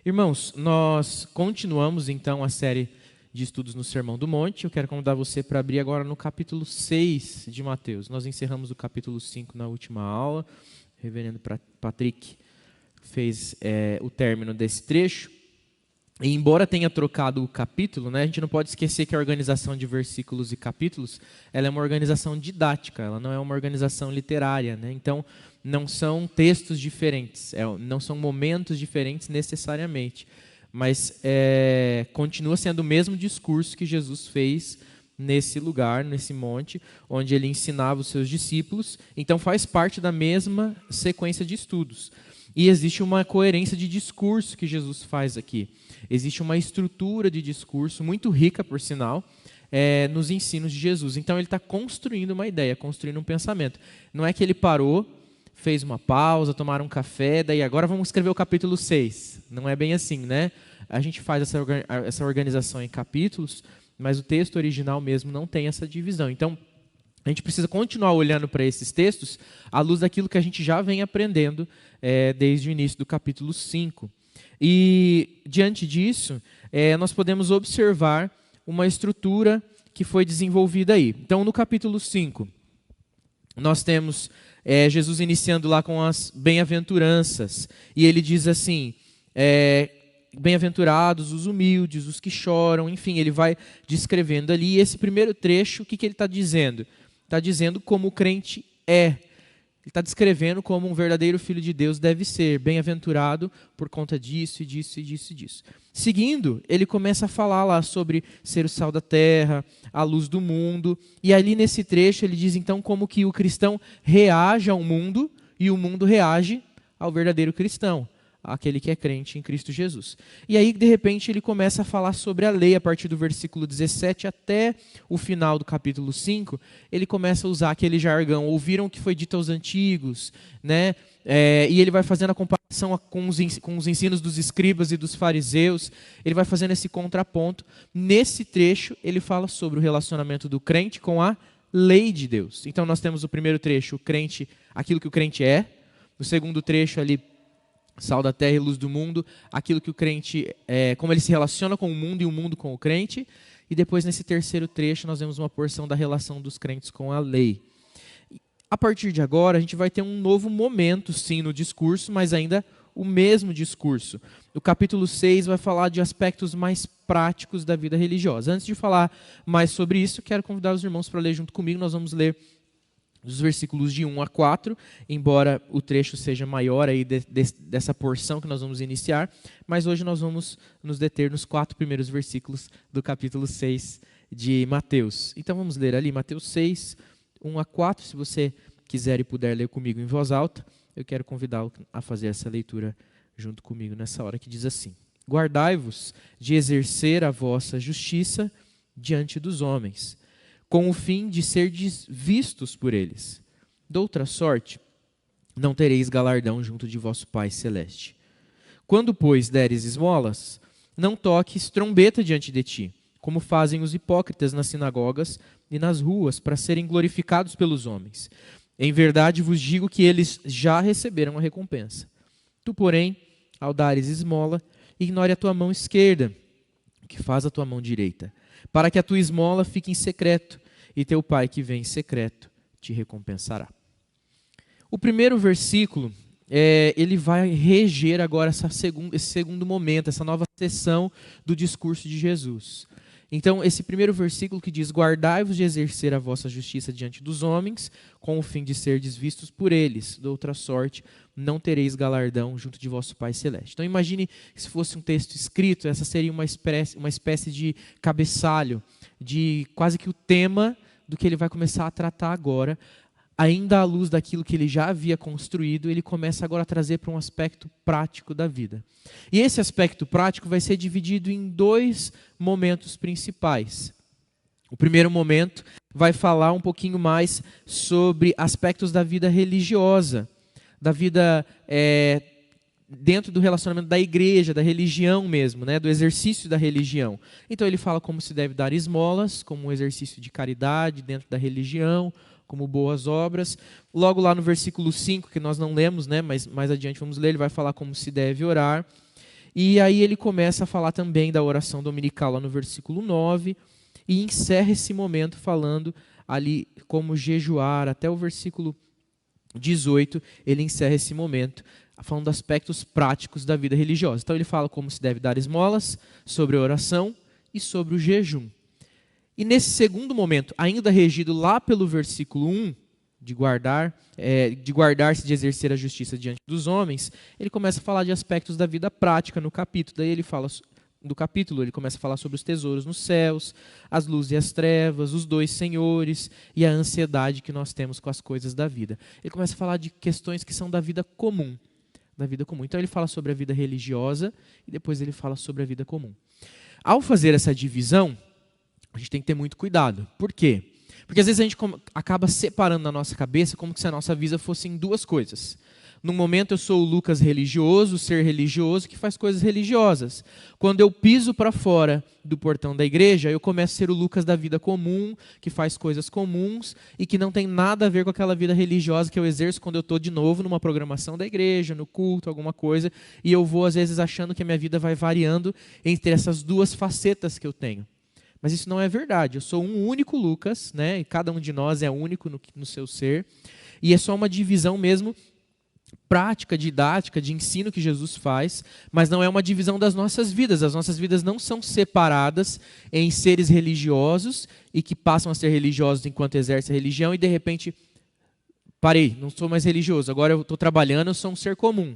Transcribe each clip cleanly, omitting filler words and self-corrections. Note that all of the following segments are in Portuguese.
Irmãos, nós continuamos então a série de estudos no Sermão do Monte. Eu quero convidar você para abrir agora no capítulo 6 de Mateus. Nós encerramos o capítulo 5 na última aula. O reverendo Patrick fez o término desse trecho. E embora tenha trocado o capítulo, né, a gente não pode esquecer que a organização de versículos e capítulos ela é uma organização didática, ela não é uma organização literária. Né? Então, não são textos diferentes, não são momentos diferentes necessariamente, mas continua sendo o mesmo discurso que Jesus fez nesse lugar, nesse monte, onde ele ensinava os seus discípulos. Então, faz parte da mesma sequência de estudos. E existe uma coerência de discurso que Jesus faz aqui. Existe uma estrutura de discurso muito rica, por sinal, nos ensinos de Jesus. Então, ele está construindo uma ideia, construindo um pensamento. Não é que ele parou, fez uma pausa, tomaram um café, daí agora vamos escrever o capítulo 6. Não é bem assim, né? A gente faz essa organização em capítulos, mas o texto original mesmo não tem essa divisão. Então, a gente precisa continuar olhando para esses textos à luz daquilo que a gente já vem aprendendo desde o início do capítulo 5. E, diante disso, nós podemos observar uma estrutura que foi desenvolvida aí. Então, no capítulo 5, nós temos Jesus iniciando lá com as bem-aventuranças. E ele diz assim, bem-aventurados os humildes, os que choram, enfim, ele vai descrevendo ali. E esse primeiro trecho, o que ele está dizendo? Está dizendo como o crente é. Ele está descrevendo como um verdadeiro filho de Deus deve ser, bem-aventurado por conta disso e disso e disso e disso. Seguindo, ele começa a falar lá sobre ser o sal da terra, a luz do mundo. E ali nesse trecho ele diz então como que o cristão reage ao mundo e o mundo reage ao verdadeiro cristão, aquele que é crente em Cristo Jesus. E aí, de repente, ele começa a falar sobre a lei, a partir do versículo 17 até o final do capítulo 5, ele começa a usar aquele jargão, ouviram o que foi dito aos antigos, né? E ele vai fazendo a comparação com os ensinos dos escribas e dos fariseus, ele vai fazendo esse contraponto. Nesse trecho, ele fala sobre o relacionamento do crente com a lei de Deus. Então, nós temos o primeiro trecho, o crente, aquilo que o crente é. No segundo trecho ali, sal da terra e luz do mundo, aquilo que o crente, como ele se relaciona com o mundo e o mundo com o crente. E depois, nesse terceiro trecho, nós vemos uma porção da relação dos crentes com a lei. A partir de agora, a gente vai ter um novo momento, sim, no discurso, mas ainda o mesmo discurso. O capítulo 6 vai falar de aspectos mais práticos da vida religiosa. Antes de falar mais sobre isso, quero convidar os irmãos para ler junto comigo. Nós vamos ler dos versículos de 1 a 4, embora o trecho seja maior aí dessa porção que nós vamos iniciar, mas hoje nós vamos nos deter nos 4 primeiros versículos do capítulo 6 de Mateus. Então vamos ler ali, Mateus 6, 1 a 4, se você quiser e puder ler comigo em voz alta, eu quero convidá-lo a fazer essa leitura junto comigo nessa hora, que diz assim: Guardai-vos de exercer a vossa justiça diante dos homens, com o fim de serdes vistos por eles. Doutra sorte, não tereis galardão junto de vosso Pai Celeste. Quando, pois, deres esmolas, não toques trombeta diante de ti, como fazem os hipócritas nas sinagogas e nas ruas, para serem glorificados pelos homens. Em verdade vos digo que eles já receberam a recompensa. Tu, porém, ao dares esmola, ignore a tua mão esquerda, o que faz a tua mão direita, para que a tua esmola fique em secreto, e teu Pai que vem em secreto te recompensará. O primeiro versículo, ele vai reger agora esse segundo momento, essa nova sessão do discurso de Jesus. Então, esse primeiro versículo que diz: Guardai-vos de exercer a vossa justiça diante dos homens, com o fim de serdes vistos por eles. De outra sorte, não tereis galardão junto de vosso Pai Celeste. Então, imagine se fosse um texto escrito, essa seria uma espécie de cabeçalho, de quase que o tema do que ele vai começar a tratar agora. Ainda à luz daquilo que ele já havia construído, ele começa agora a trazer para um aspecto prático da vida. E esse aspecto prático vai ser dividido em 2 momentos principais. O primeiro momento vai falar um pouquinho mais sobre aspectos da vida religiosa, da vida dentro do relacionamento da igreja, da religião mesmo, né, do exercício da religião. Então ele fala como se deve dar esmolas, como um exercício de caridade dentro da religião, como boas obras. Logo lá no versículo 5, que nós não lemos, né, mas mais adiante vamos ler, ele vai falar como se deve orar. E aí ele começa a falar também da oração dominical lá no versículo 9 e encerra esse momento falando ali como jejuar. Até o versículo 18 ele encerra esse momento falando dos aspectos práticos da vida religiosa. Então ele fala como se deve dar esmolas, sobre a oração e sobre o jejum. E nesse segundo momento, ainda regido lá pelo versículo 1, de guardar-se de exercer a justiça diante dos homens, ele começa a falar de aspectos da vida prática no capítulo. Daí ele fala do capítulo, ele começa a falar sobre os tesouros nos céus, as luzes e as trevas, os dois senhores e a ansiedade que nós temos com as coisas da vida. Ele começa a falar de questões que são da vida comum. Da vida comum. Então ele fala sobre a vida religiosa e depois ele fala sobre a vida comum. Ao fazer essa divisão, a gente tem que ter muito cuidado. Por quê? Porque às vezes a gente acaba separando na nossa cabeça como se a nossa vida fosse em duas coisas. Num momento eu sou o Lucas religioso, o ser religioso que faz coisas religiosas. Quando eu piso para fora do portão da igreja, eu começo a ser o Lucas da vida comum, que faz coisas comuns e que não tem nada a ver com aquela vida religiosa que eu exerço quando eu estou de novo numa programação da igreja, no culto, alguma coisa. E eu vou às vezes achando que a minha vida vai variando entre essas duas facetas que eu tenho. Mas isso não é verdade. Eu sou um único Lucas, né? E cada um de nós é único no seu ser. E é só uma divisão mesmo prática, didática, de ensino que Jesus faz, mas não é uma divisão das nossas vidas. As nossas vidas não são separadas em seres religiosos e que passam a ser religiosos enquanto exercem a religião e de repente, parei, não sou mais religioso, agora eu estou trabalhando, eu sou um ser comum.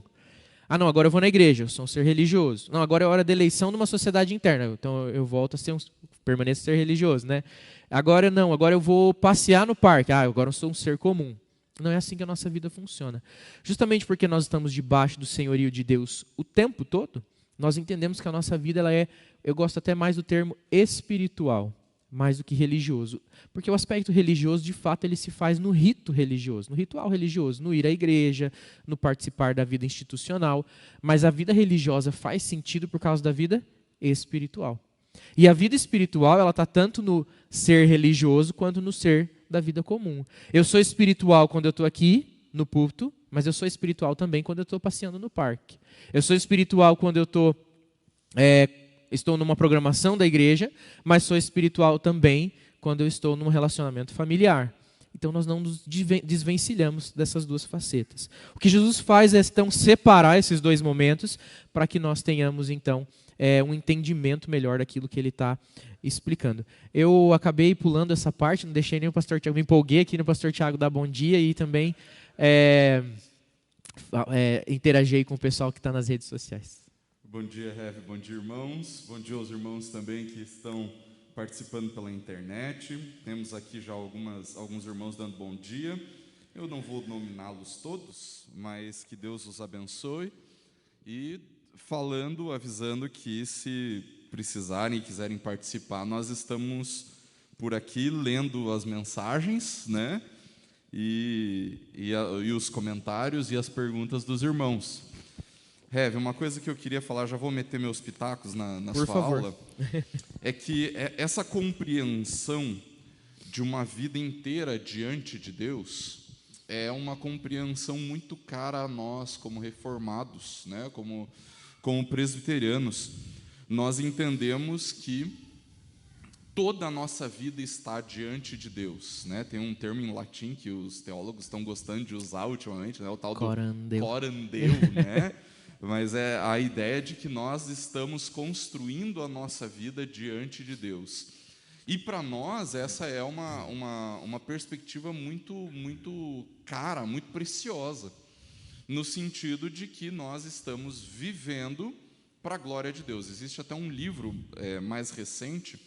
Ah, não, agora eu vou na igreja, eu sou um ser religioso. Não, agora é hora da eleição de uma sociedade interna, então eu volto a ser permaneço a ser religioso, né? Agora não, agora eu vou passear no parque. Ah, agora eu sou um ser comum. Não é assim que a nossa vida funciona. Justamente porque nós estamos debaixo do senhorio de Deus o tempo todo, nós entendemos que a nossa vida ela é, eu gosto até mais do termo espiritual, mais do que religioso. Porque o aspecto religioso, de fato, ele se faz no rito religioso, no ritual religioso, no ir à igreja, no participar da vida institucional. Mas a vida religiosa faz sentido por causa da vida espiritual. E a vida espiritual, ela está tanto no ser religioso quanto no ser da vida comum. Eu sou espiritual quando eu estou aqui no púlpito, mas eu sou espiritual também quando eu estou passeando no parque. Eu sou espiritual quando eu estou numa programação da igreja, mas sou espiritual também quando eu estou num relacionamento familiar. Então nós não nos desvencilhamos dessas duas facetas. O que Jesus faz é então separar esses dois momentos para que nós tenhamos então um entendimento melhor daquilo que ele está explicando. Eu acabei pulando essa parte, não deixei nem o pastor Tiago, me empolguei aqui no pastor Tiago dar bom dia e também interagir com o pessoal que está nas redes sociais. Bom dia, Rev, bom dia, irmãos. Bom dia aos irmãos também que estão participando pela internet. Temos aqui já alguns irmãos dando bom dia. Eu não vou nominá-los todos, mas que Deus os abençoe. E avisando que se precisarem e quiserem participar, nós estamos por aqui lendo as mensagens, né? E os comentários e as perguntas dos irmãos. Rev, uma coisa que eu queria falar, já vou meter meus pitacos na Por sua favor. aula, é que essa compreensão de uma vida inteira diante de Deus é uma compreensão muito cara a nós como reformados, né? Como presbiterianos. Nós entendemos que toda a nossa vida está diante de Deus, né? Tem um termo em latim que os teólogos estão gostando de usar ultimamente, né? O tal do corandeu, né? Mas é a ideia de que nós estamos construindo a nossa vida diante de Deus. E para nós essa é uma perspectiva muito, muito cara, muito preciosa, no sentido de que nós estamos vivendo para a glória de Deus. Existe até um livro mais recente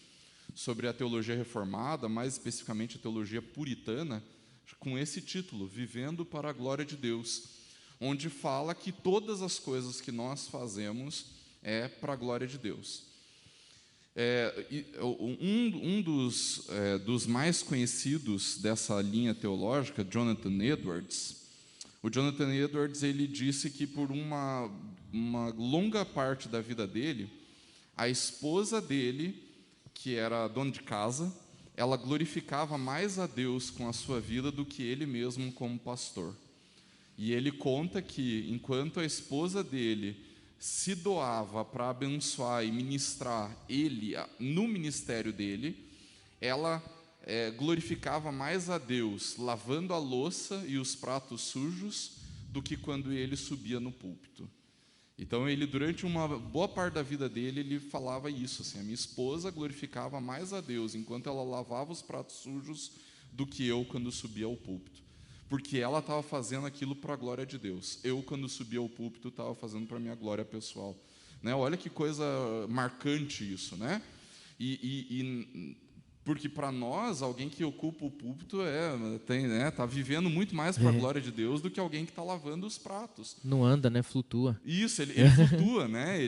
sobre a teologia reformada, mais especificamente a teologia puritana, com esse título, Vivendo para a Glória de Deus, onde fala que todas as coisas que nós fazemos é para a glória de Deus. Um dos mais conhecidos dessa linha teológica, Jonathan Edwards, ele disse que por uma longa parte da vida dele, a esposa dele, que era dona de casa, ela glorificava mais a Deus com a sua vida do que ele mesmo como pastor. E ele conta que, enquanto a esposa dele se doava para abençoar e ministrar ele no ministério dele, ela glorificava mais a Deus lavando a louça e os pratos sujos do que quando ele subia no púlpito. Então, ele, durante uma boa parte da vida dele, ele falava isso, assim, a minha esposa glorificava mais a Deus enquanto ela lavava os pratos sujos do que eu quando subia ao púlpito. Porque ela estava fazendo aquilo para a glória de Deus. Eu, quando subia ao púlpito, estava fazendo para a minha glória pessoal. Né? Olha que coisa marcante isso, né? Porque para nós, alguém que ocupa o púlpito tá vivendo muito mais para a glória de Deus do que alguém que está lavando os pratos. Não anda, né? Flutua. Isso, ele flutua, né?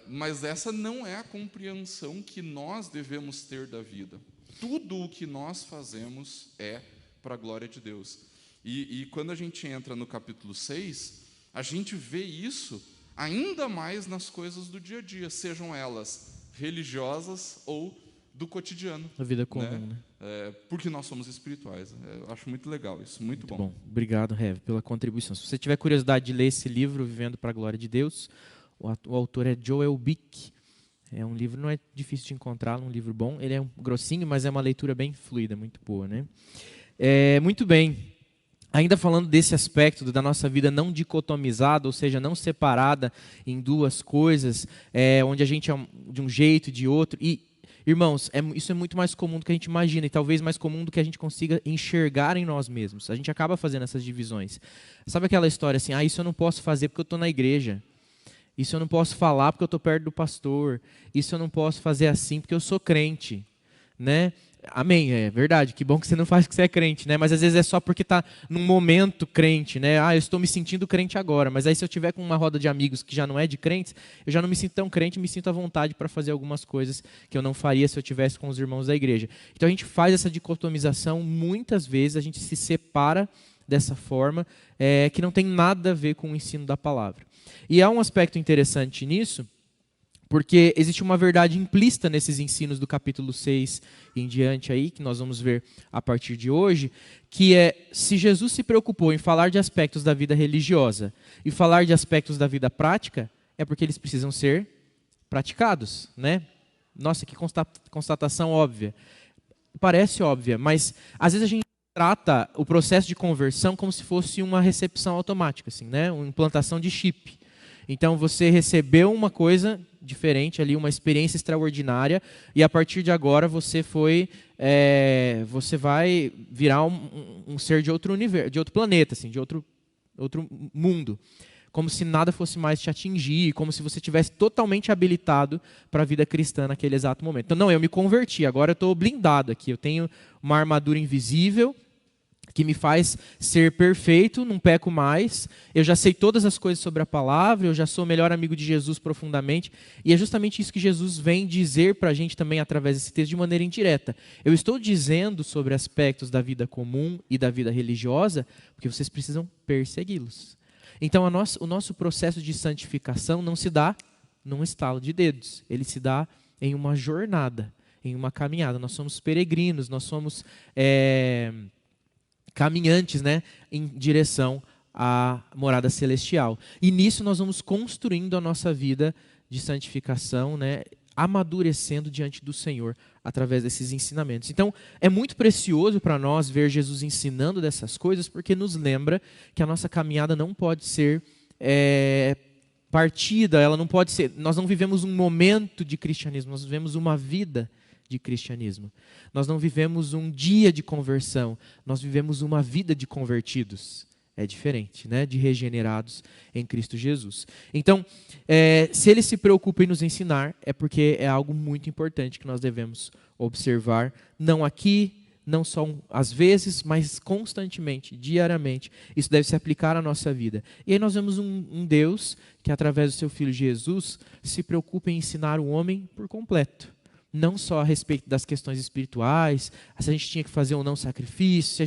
Mas essa não é a compreensão que nós devemos ter da vida. Tudo o que nós fazemos é para a glória de Deus. E quando a gente entra no capítulo 6, a gente vê isso ainda mais nas coisas do dia a dia, sejam elas religiosas ou do cotidiano. A vida comum, né? Porque nós somos espirituais. Eu acho muito legal isso, muito bom. Obrigado, Rev, pela contribuição. Se você tiver curiosidade de ler esse livro, Vivendo para a Glória de Deus, o autor é Joel Bick. É um livro, não é difícil de encontrar, um livro bom. Ele é grossinho, mas é uma leitura bem fluida, muito boa, né? Muito bem. Ainda falando desse aspecto da nossa vida não dicotomizada, ou seja, não separada em duas coisas, onde a gente é de um jeito e de outro. E, irmãos, isso é muito mais comum do que a gente imagina, e talvez mais comum do que a gente consiga enxergar em nós mesmos. A gente acaba fazendo essas divisões. Sabe aquela história assim, isso eu não posso fazer porque eu estou na igreja. Isso eu não posso falar porque eu estou perto do pastor. Isso eu não posso fazer assim porque eu sou crente, né? Amém, é verdade, que bom que você não faz porque você é crente, né? Mas às vezes é só porque está num momento crente, né? Eu estou me sentindo crente agora, mas aí se eu tiver com uma roda de amigos que já não é de crentes, eu já não me sinto tão crente, me sinto à vontade para fazer algumas coisas que eu não faria se eu tivesse com os irmãos da igreja. Então a gente faz essa dicotomização, muitas vezes a gente se separa dessa forma, que não tem nada a ver com o ensino da palavra. E há um aspecto interessante nisso, porque existe uma verdade implícita nesses ensinos do capítulo 6 em diante aí, que nós vamos ver a partir de hoje, que se Jesus se preocupou em falar de aspectos da vida religiosa e falar de aspectos da vida prática, é porque eles precisam ser praticados, né? Nossa, que constatação óbvia. Parece óbvia, mas às vezes a gente trata o processo de conversão como se fosse uma recepção automática, assim, né? Uma implantação de chip. Então você recebeu uma coisa diferente ali, uma experiência extraordinária, e a partir de agora você vai virar um ser de outro universo, de outro planeta, assim, de outro mundo. Como se nada fosse mais te atingir, como se você estivesse totalmente habilitado para a vida cristã naquele exato momento. Então, não, eu me converti, agora eu estou blindado aqui, eu tenho uma armadura invisível, que me faz ser perfeito, não peco mais, eu já sei todas as coisas sobre a palavra, eu já sou o melhor amigo de Jesus profundamente, e é justamente isso que Jesus vem dizer para a gente também através desse texto de maneira indireta. Eu estou dizendo sobre aspectos da vida comum e da vida religiosa, porque vocês precisam persegui-los. Então o nosso processo de santificação não se dá num estalo de dedos, ele se dá em uma jornada, em uma caminhada. Nós somos peregrinos, nós somos caminhantes, né, em direção à morada celestial. E nisso nós vamos construindo a nossa vida de santificação, né, amadurecendo diante do Senhor através desses ensinamentos. Então, é muito precioso para nós ver Jesus ensinando dessas coisas, porque nos lembra que a nossa caminhada não pode ser partida, ela não pode ser. Nós não vivemos um momento de cristianismo, nós vivemos uma vida de cristianismo. Nós não vivemos um dia de conversão, nós vivemos uma vida de convertidos. É diferente, né? De regenerados em Cristo Jesus. Então, se ele se preocupa em nos ensinar, é porque é algo muito importante que nós devemos observar, não aqui, não só às vezes, mas constantemente, diariamente. Isso deve se aplicar à nossa vida. E aí nós vemos um Deus que, através do seu Filho Jesus, se preocupa em ensinar o homem por completo. Não só a respeito das questões espirituais, se a gente tinha que fazer ou não sacrifício,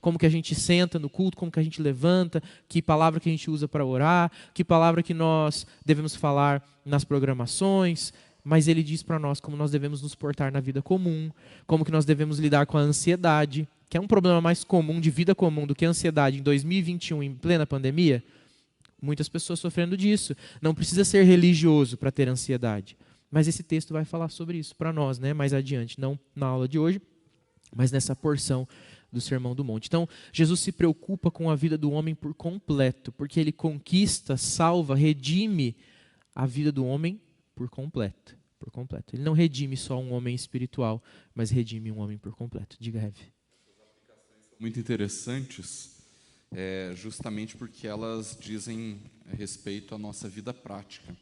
como que a gente senta no culto, como que a gente levanta, que palavra que a gente usa para orar, que palavra que nós devemos falar nas programações, mas ele diz para nós como nós devemos nos portar na vida comum, como que nós devemos lidar com a ansiedade, que é um problema mais comum de vida comum do que a ansiedade em 2021, em plena pandemia. muitas pessoas sofrendo disso. Não precisa ser religioso para ter ansiedade. Mas esse texto vai falar sobre isso para nós, né? Mais adiante, não na aula de hoje, mas nessa porção do Sermão do Monte. Então, Jesus se preocupa com a vida do homem por completo, porque ele conquista, salva, redime a vida do homem por completo. Por completo. Ele não redime só um homem espiritual, mas redime um homem por completo. Diga, Heavy. Muito interessantes, justamente porque elas dizem respeito à nossa vida prática.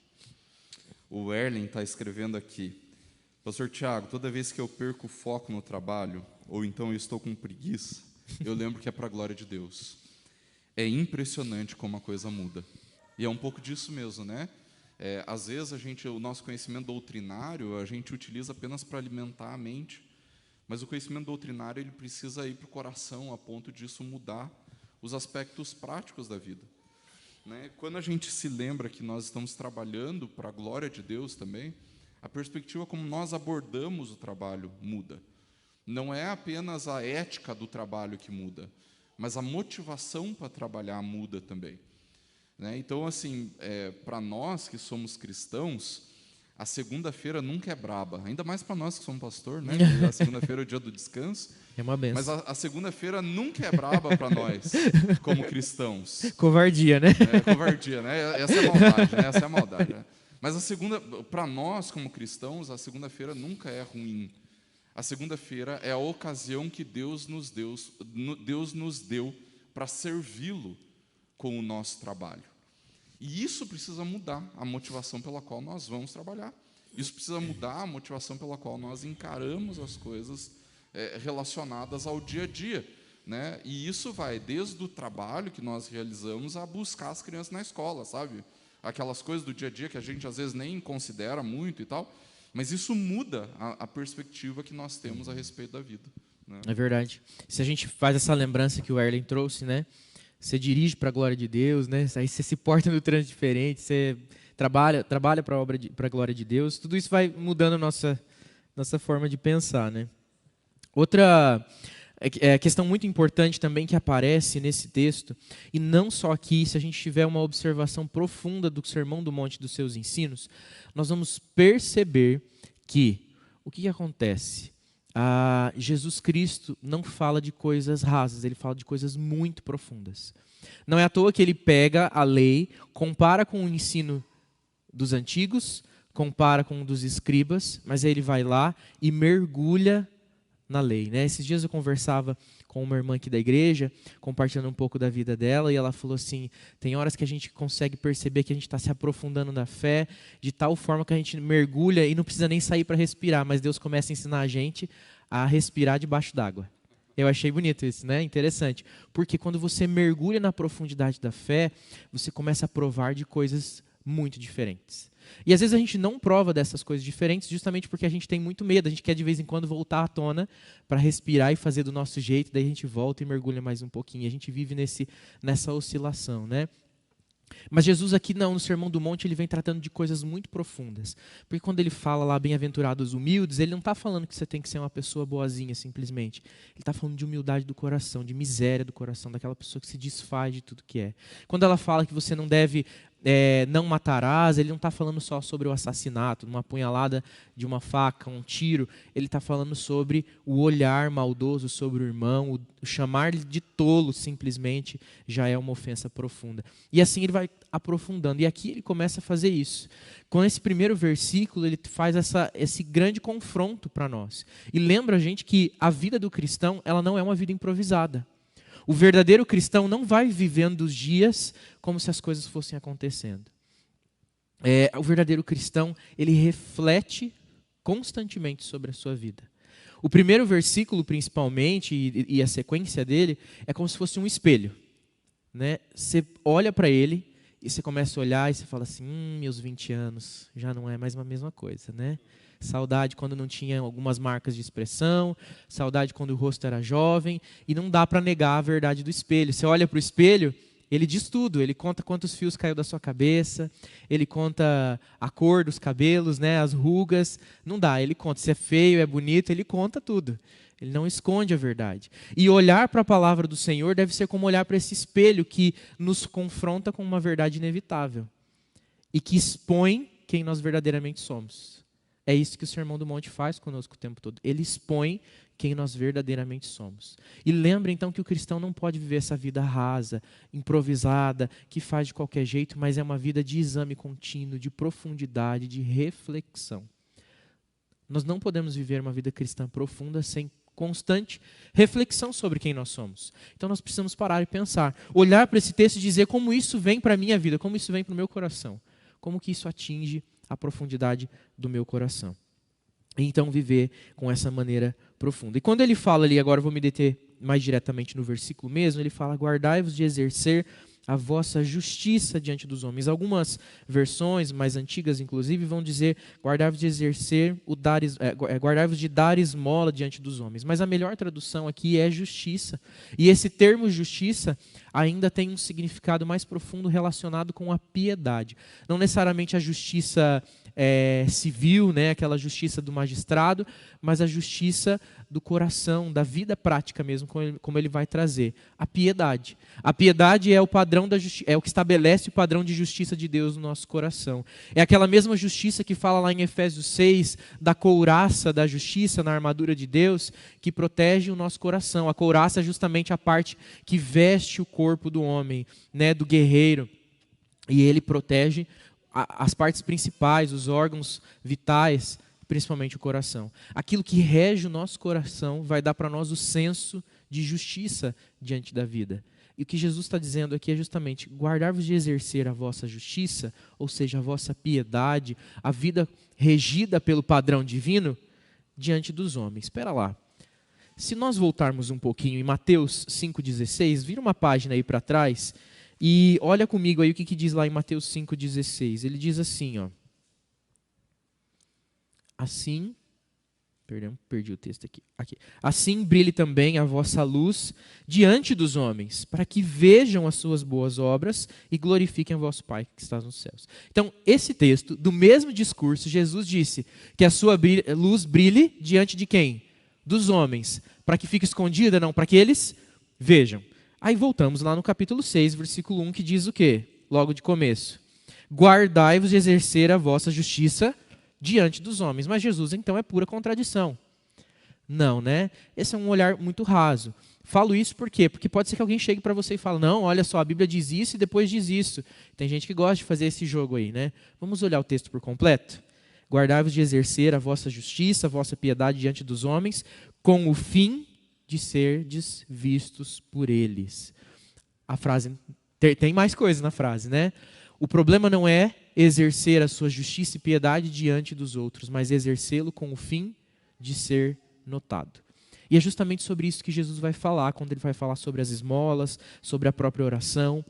O Erlen está escrevendo aqui: Pastor Tiago, toda vez que eu perco o foco no trabalho, ou então eu estou com preguiça, eu lembro que é para a glória de Deus. É impressionante como a coisa muda. E é um pouco disso mesmo, né? Às vezes o nosso conhecimento doutrinário a gente utiliza apenas para alimentar a mente, mas o conhecimento doutrinário ele precisa ir para o coração a ponto disso mudar os aspectos práticos da vida, né? Quando a gente se lembra que nós estamos trabalhando para a glória de Deus também, a perspectiva como nós abordamos o trabalho muda. Não é apenas a ética do trabalho que muda, mas a motivação para trabalhar muda também, né? Então, assim, para nós que somos cristãos, a segunda-feira nunca é braba, ainda mais para nós que somos pastor, né? A segunda-feira é o dia do descanso. É uma benção. Mas a segunda-feira nunca é braba para nós, como cristãos. Covardia, né? Covardia, né? Essa é a maldade, né? Essa é a maldade, né? Mas para nós, como cristãos, a segunda-feira nunca é ruim. A segunda-feira é a ocasião que Deus nos deu para servi-lo com o nosso trabalho. E isso precisa mudar a motivação pela qual nós vamos trabalhar. Isso precisa mudar a motivação pela qual nós encaramos as coisas relacionadas ao dia a dia, né? E isso vai desde o trabalho que nós realizamos a buscar as crianças na escola, sabe? Aquelas coisas do dia a dia que a gente às vezes nem considera muito e tal, mas isso muda a perspectiva que nós temos a respeito da vida, né? É verdade. Se a gente faz essa lembrança que o Erlen trouxe, né? Você dirige para a glória de Deus, né? Aí você se porta no trânsito diferente, você trabalha para a glória de Deus. Tudo isso vai mudando a nossa forma de pensar, né? Outra questão muito importante também que aparece nesse texto, e não só aqui, se a gente tiver uma observação profunda do Sermão do Monte, dos seus ensinos, nós vamos perceber que o que acontece? Jesus Cristo não fala de coisas rasas, ele fala de coisas muito profundas. Não é à toa que ele pega a lei, compara com o ensino dos antigos, compara com o dos escribas, mas aí ele vai lá e mergulha na lei, né? Esses dias eu conversava com uma irmã aqui da igreja, compartilhando um pouco da vida dela, e ela falou assim, tem horas que a gente consegue perceber que a gente está se aprofundando na fé, de tal forma que a gente mergulha e não precisa nem sair para respirar, mas Deus começa a ensinar a gente a respirar debaixo d'água. Eu achei bonito isso, né? Interessante. Porque quando você mergulha na profundidade da fé, você começa a provar de coisas muito diferentes. E às vezes a gente não prova dessas coisas diferentes justamente porque a gente tem muito medo, a gente quer de vez em quando voltar à tona para respirar e fazer do nosso jeito, daí a gente volta e mergulha mais um pouquinho, e a gente vive nessa oscilação, né? Mas Jesus aqui não, no Sermão do Monte, ele vem tratando de coisas muito profundas. Porque quando ele fala lá, bem-aventurados humildes, ele não está falando que você tem que ser uma pessoa boazinha simplesmente. Ele está falando de humildade do coração, de miséria do coração, daquela pessoa que se desfaz de tudo que é. Quando ela fala que você não deve, não matarás, ele não está falando só sobre o assassinato, uma apunhalada de uma faca, um tiro. Ele está falando sobre o olhar maldoso sobre o irmão, o chamar-lhe de tolo simplesmente já é uma ofensa profunda. E assim ele vai aprofundando. E aqui ele começa a fazer isso. Com esse primeiro versículo, ele faz esse grande confronto para nós. E lembra a gente que a vida do cristão, ela não é uma vida improvisada. O verdadeiro cristão não vai vivendo os dias como se as coisas fossem acontecendo. O verdadeiro cristão, ele reflete constantemente sobre a sua vida. O primeiro versículo, principalmente, e a sequência dele, é como se fosse um espelho, né? Você olha para ele e você começa a olhar e você fala assim, meus 20 anos, já não é mais a mesma coisa, né? Saudade quando não tinha algumas marcas de expressão, saudade quando o rosto era jovem, e não dá para negar a verdade do espelho. Você olha para o espelho, ele diz tudo, ele conta quantos fios caiu da sua cabeça, ele conta a cor dos cabelos, né, as rugas, não dá, ele conta se é feio, é bonito, ele conta tudo. Ele não esconde a verdade. E olhar para a palavra do Senhor deve ser como olhar para esse espelho que nos confronta com uma verdade inevitável e que expõe quem nós verdadeiramente somos. É isso que o Sermão do Monte faz conosco o tempo todo. Ele expõe quem nós verdadeiramente somos. E lembre então que o cristão não pode viver essa vida rasa, improvisada, que faz de qualquer jeito, mas é uma vida de exame contínuo, de profundidade, de reflexão. Nós não podemos viver uma vida cristã profunda sem constante reflexão sobre quem nós somos. Então nós precisamos parar e pensar, olhar para esse texto e dizer como isso vem para a minha vida, como isso vem para o meu coração, como que isso atinge a profundidade do meu coração. E então viver com essa maneira profunda. E quando ele fala ali, agora eu vou me deter mais diretamente no versículo mesmo, ele fala, guardai-vos de exercer a vossa justiça diante dos homens. Algumas versões, mais antigas inclusive, vão dizer, guardai-vos de exercer, guardai-vos de dar esmola diante dos homens. Mas a melhor tradução aqui é justiça. E esse termo justiça ainda tem um significado mais profundo relacionado com a piedade. Não necessariamente a justiça civil, né, aquela justiça do magistrado, mas a justiça do coração, da vida prática mesmo, como ele vai trazer. A piedade. A piedade é o padrão da justiça, é o que estabelece o padrão de justiça de Deus no nosso coração. É aquela mesma justiça que fala lá em Efésios 6, da couraça da justiça na armadura de Deus, que protege o nosso coração. A couraça é justamente a parte que veste o corpo do homem, né, do guerreiro, e ele protege as partes principais, os órgãos vitais, principalmente o coração. Aquilo que rege o nosso coração vai dar para nós o senso de justiça diante da vida. E o que Jesus está dizendo aqui é justamente guardar-vos de exercer a vossa justiça, ou seja, a vossa piedade, a vida regida pelo padrão divino diante dos homens. Espera lá. Se nós voltarmos um pouquinho em Mateus 5,16, vira uma página aí para trás e olha comigo aí o que diz lá em Mateus 5,16. Ele diz assim, ó. Assim, perdi o texto aqui. Assim brilhe também a vossa luz diante dos homens, para que vejam as suas boas obras e glorifiquem o vosso Pai que está nos céus. Então, esse texto, do mesmo discurso, Jesus disse que a sua luz brilhe diante de quem? Dos homens. Para que fique escondida? Não, para que eles vejam. Aí voltamos lá no capítulo 6, versículo 1, que diz o quê? Logo de começo. Guardai-vos de exercer a vossa justiça diante dos homens. Mas Jesus, então, é pura contradição. Não, né? Esse é um olhar muito raso. Falo isso por quê? Porque pode ser que alguém chegue para você e fale, não, olha só, a Bíblia diz isso e depois diz isso. Tem gente que gosta de fazer esse jogo aí, né? Vamos olhar o texto por completo? Guardai-vos de exercer a vossa justiça, a vossa piedade diante dos homens, com o fim de serdes vistos por eles. A frase, tem mais coisa na frase, né? O problema não é exercer a sua justiça e piedade diante dos outros, mas exercê-lo com o fim de ser notado. E é justamente sobre isso que Jesus vai falar, quando ele vai falar sobre as esmolas, sobre a própria oração,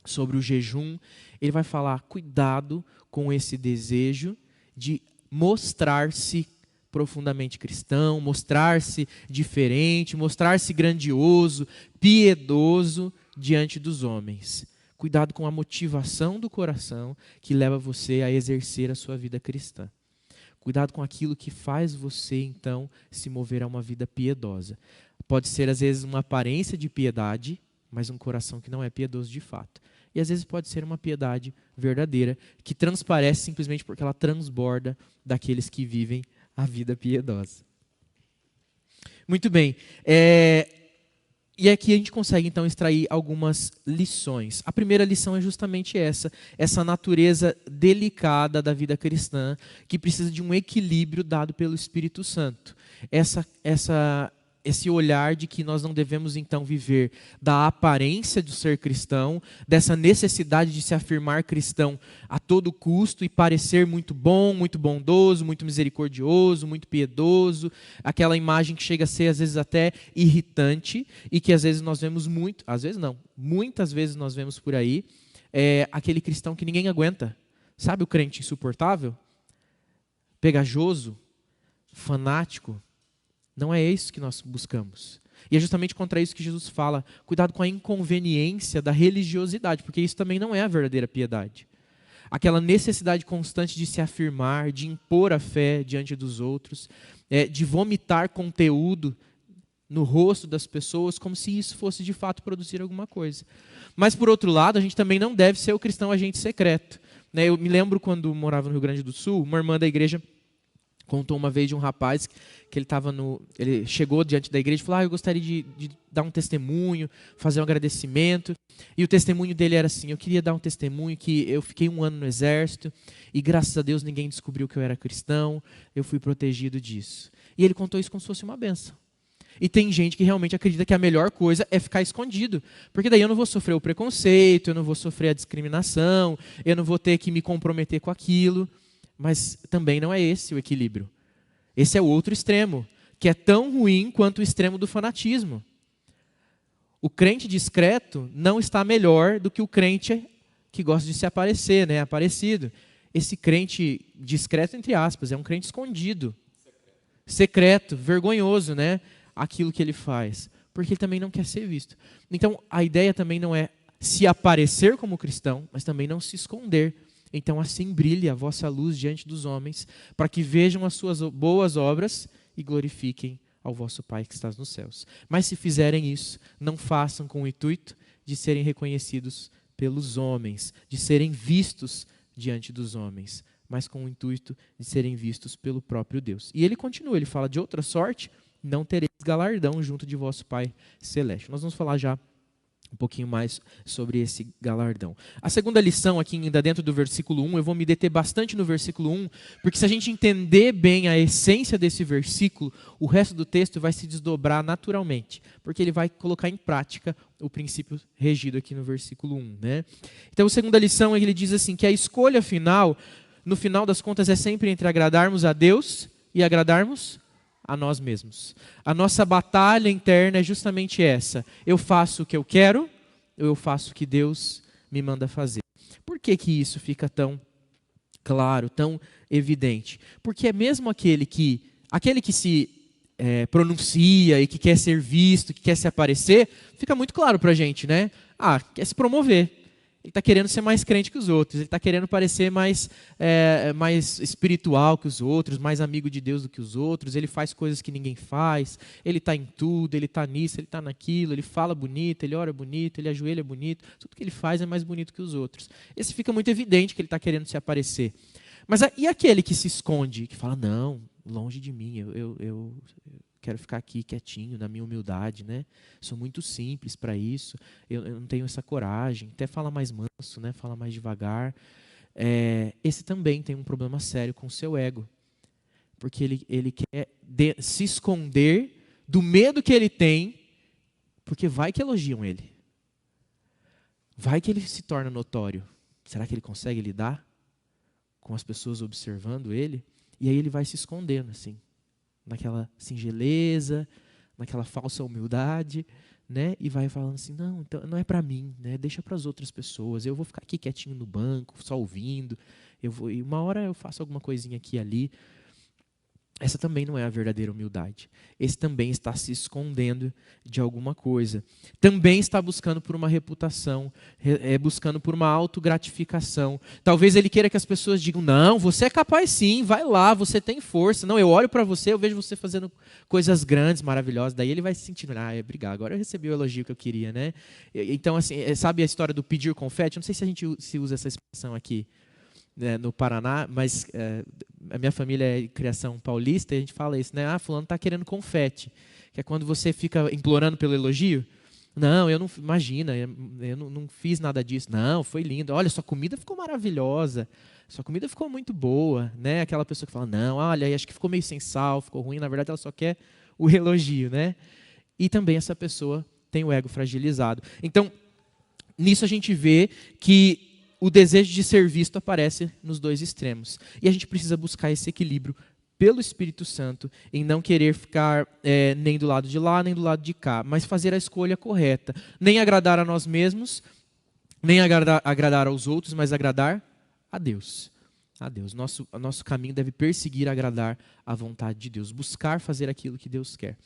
sobre o jejum. Ele vai falar, cuidado com esse desejo de mostrar-se profundamente cristão, mostrar-se diferente, mostrar-se grandioso, piedoso diante dos homens. Cuidado com a motivação do coração que leva você a exercer a sua vida cristã. Cuidado com aquilo que faz você, então, se mover a uma vida piedosa. Pode ser, às vezes, uma aparência de piedade, mas um coração que não é piedoso de fato. E, às vezes, pode ser uma piedade verdadeira, que transparece simplesmente porque ela transborda daqueles que vivem a vida piedosa. Muito bem. E aqui a gente consegue, então, extrair algumas lições. A primeira lição é justamente essa natureza delicada da vida cristã, que precisa de um equilíbrio dado pelo Espírito Santo. Esse olhar de que nós não devemos, então, viver da aparência de ser cristão, dessa necessidade de se afirmar cristão a todo custo e parecer muito bom, muito bondoso, muito misericordioso, muito piedoso, aquela imagem que chega a ser, às vezes, até irritante e que, às vezes, nós vemos muitas vezes nós vemos por aí, aquele cristão que ninguém aguenta. Sabe o crente insuportável? Pegajoso? Fanático? Não é isso que nós buscamos. E é justamente contra isso que Jesus fala, cuidado com a inconveniência da religiosidade, porque isso também não é a verdadeira piedade. Aquela necessidade constante de se afirmar, de impor a fé diante dos outros, de vomitar conteúdo no rosto das pessoas, como se isso fosse de fato produzir alguma coisa. Mas, por outro lado, a gente também não deve ser o cristão agente secreto. Né? Eu me lembro quando morava no Rio Grande do Sul, uma irmã da igreja contou uma vez de um rapaz que ele chegou diante da igreja e falou: eu gostaria de dar um testemunho, fazer um agradecimento. E o testemunho dele era assim: eu queria dar um testemunho que eu fiquei 1 ano no exército e graças a Deus ninguém descobriu que eu era cristão, eu fui protegido disso. E ele contou isso como se fosse uma bênção. E tem gente que realmente acredita que a melhor coisa é ficar escondido, porque daí eu não vou sofrer o preconceito, eu não vou sofrer a discriminação, eu não vou ter que me comprometer com aquilo. Mas também não é esse o equilíbrio. Esse é o outro extremo, que é tão ruim quanto o extremo do fanatismo. O crente discreto não está melhor do que o crente que gosta de se aparecer, né, aparecido. Esse crente discreto, entre aspas, é um crente escondido, secreto, vergonhoso, né, aquilo que ele faz, porque ele também não quer ser visto. Então, a ideia também não é se aparecer como cristão, mas também não se esconder. Então assim brilhe a vossa luz diante dos homens, para que vejam as suas boas obras e glorifiquem ao vosso Pai que está nos céus. Mas se fizerem isso, não façam com o intuito de serem reconhecidos pelos homens, de serem vistos diante dos homens, mas com o intuito de serem vistos pelo próprio Deus. E ele continua, ele fala: de outra sorte, não tereis galardão junto de vosso Pai celeste. Nós vamos falar já um pouquinho mais sobre esse galardão. A segunda lição aqui, ainda dentro do versículo 1, eu vou me deter bastante no versículo 1, porque se a gente entender bem a essência desse versículo, o resto do texto vai se desdobrar naturalmente, porque ele vai colocar em prática o princípio regido aqui no versículo 1. Né? Então, a segunda lição, ele diz assim, que a escolha final, no final das contas, é sempre entre agradarmos a Deus e agradarmos a nós mesmos. A nossa batalha interna é justamente essa: eu faço o que eu quero, ou eu faço o que Deus me manda fazer. Por que que isso fica tão claro, tão evidente? Porque é mesmo aquele que se pronuncia e que quer ser visto, que quer se aparecer, fica muito claro para a gente, né? Quer se promover. Ele está querendo ser mais crente que os outros, ele está querendo parecer mais espiritual que os outros, mais amigo de Deus do que os outros, ele faz coisas que ninguém faz, ele está em tudo, ele está nisso, ele está naquilo, ele fala bonito, ele ora bonito, ele ajoelha bonito, tudo que ele faz é mais bonito que os outros. Esse fica muito evidente que ele está querendo se aparecer. Mas e aquele que se esconde, que fala: não, longe de mim, eu quero ficar aqui quietinho, na minha humildade, né? Sou muito simples para isso, eu não tenho essa coragem, até fala mais manso, né? Fala mais devagar. Esse também tem um problema sério com o seu ego, porque ele quer se esconder do medo que ele tem, porque vai que elogiam ele. Vai que ele se torna notório. Será que ele consegue lidar com as pessoas observando ele? E aí ele vai se escondendo assim, naquela singeleza, naquela falsa humildade, né? E vai falando assim: não, então não é para mim, né? Deixa para as outras pessoas. Eu vou ficar aqui quietinho no banco, só ouvindo. E uma hora eu faço alguma coisinha aqui e ali. Essa também não é a verdadeira humildade. Esse também está se escondendo de alguma coisa. Também está buscando por uma reputação, buscando por uma autogratificação. Talvez ele queira que as pessoas digam: não, você é capaz sim, vai lá, você tem força. Não, eu olho para você, eu vejo você fazendo coisas grandes, maravilhosas. Daí ele vai se sentindo: obrigado, agora eu recebi o elogio que eu queria, né? Então, assim, sabe a história do pedir confete? Não sei se a gente se usa essa expressão aqui, né, no Paraná, mas a minha família é de criação paulista e a gente fala isso, né? Fulano está querendo confete, que é quando você fica implorando pelo elogio. Não, eu não, imagina, eu não fiz nada disso. Não, foi lindo. Olha, sua comida ficou maravilhosa, sua comida ficou muito boa, né? Aquela pessoa que fala: não, olha, acho que ficou meio sem sal, ficou ruim. Na verdade, ela só quer o elogio, né? E também essa pessoa tem o ego fragilizado. Então, nisso a gente vê que o desejo de ser visto aparece nos dois extremos. E a gente precisa buscar esse equilíbrio pelo Espírito Santo, em não querer ficar nem do lado de lá, nem do lado de cá, mas fazer a escolha correta. Nem agradar a nós mesmos, nem agradar aos outros, mas agradar a Deus. A Deus. Nosso caminho deve perseguir agradar a vontade de Deus, buscar fazer aquilo que Deus quer.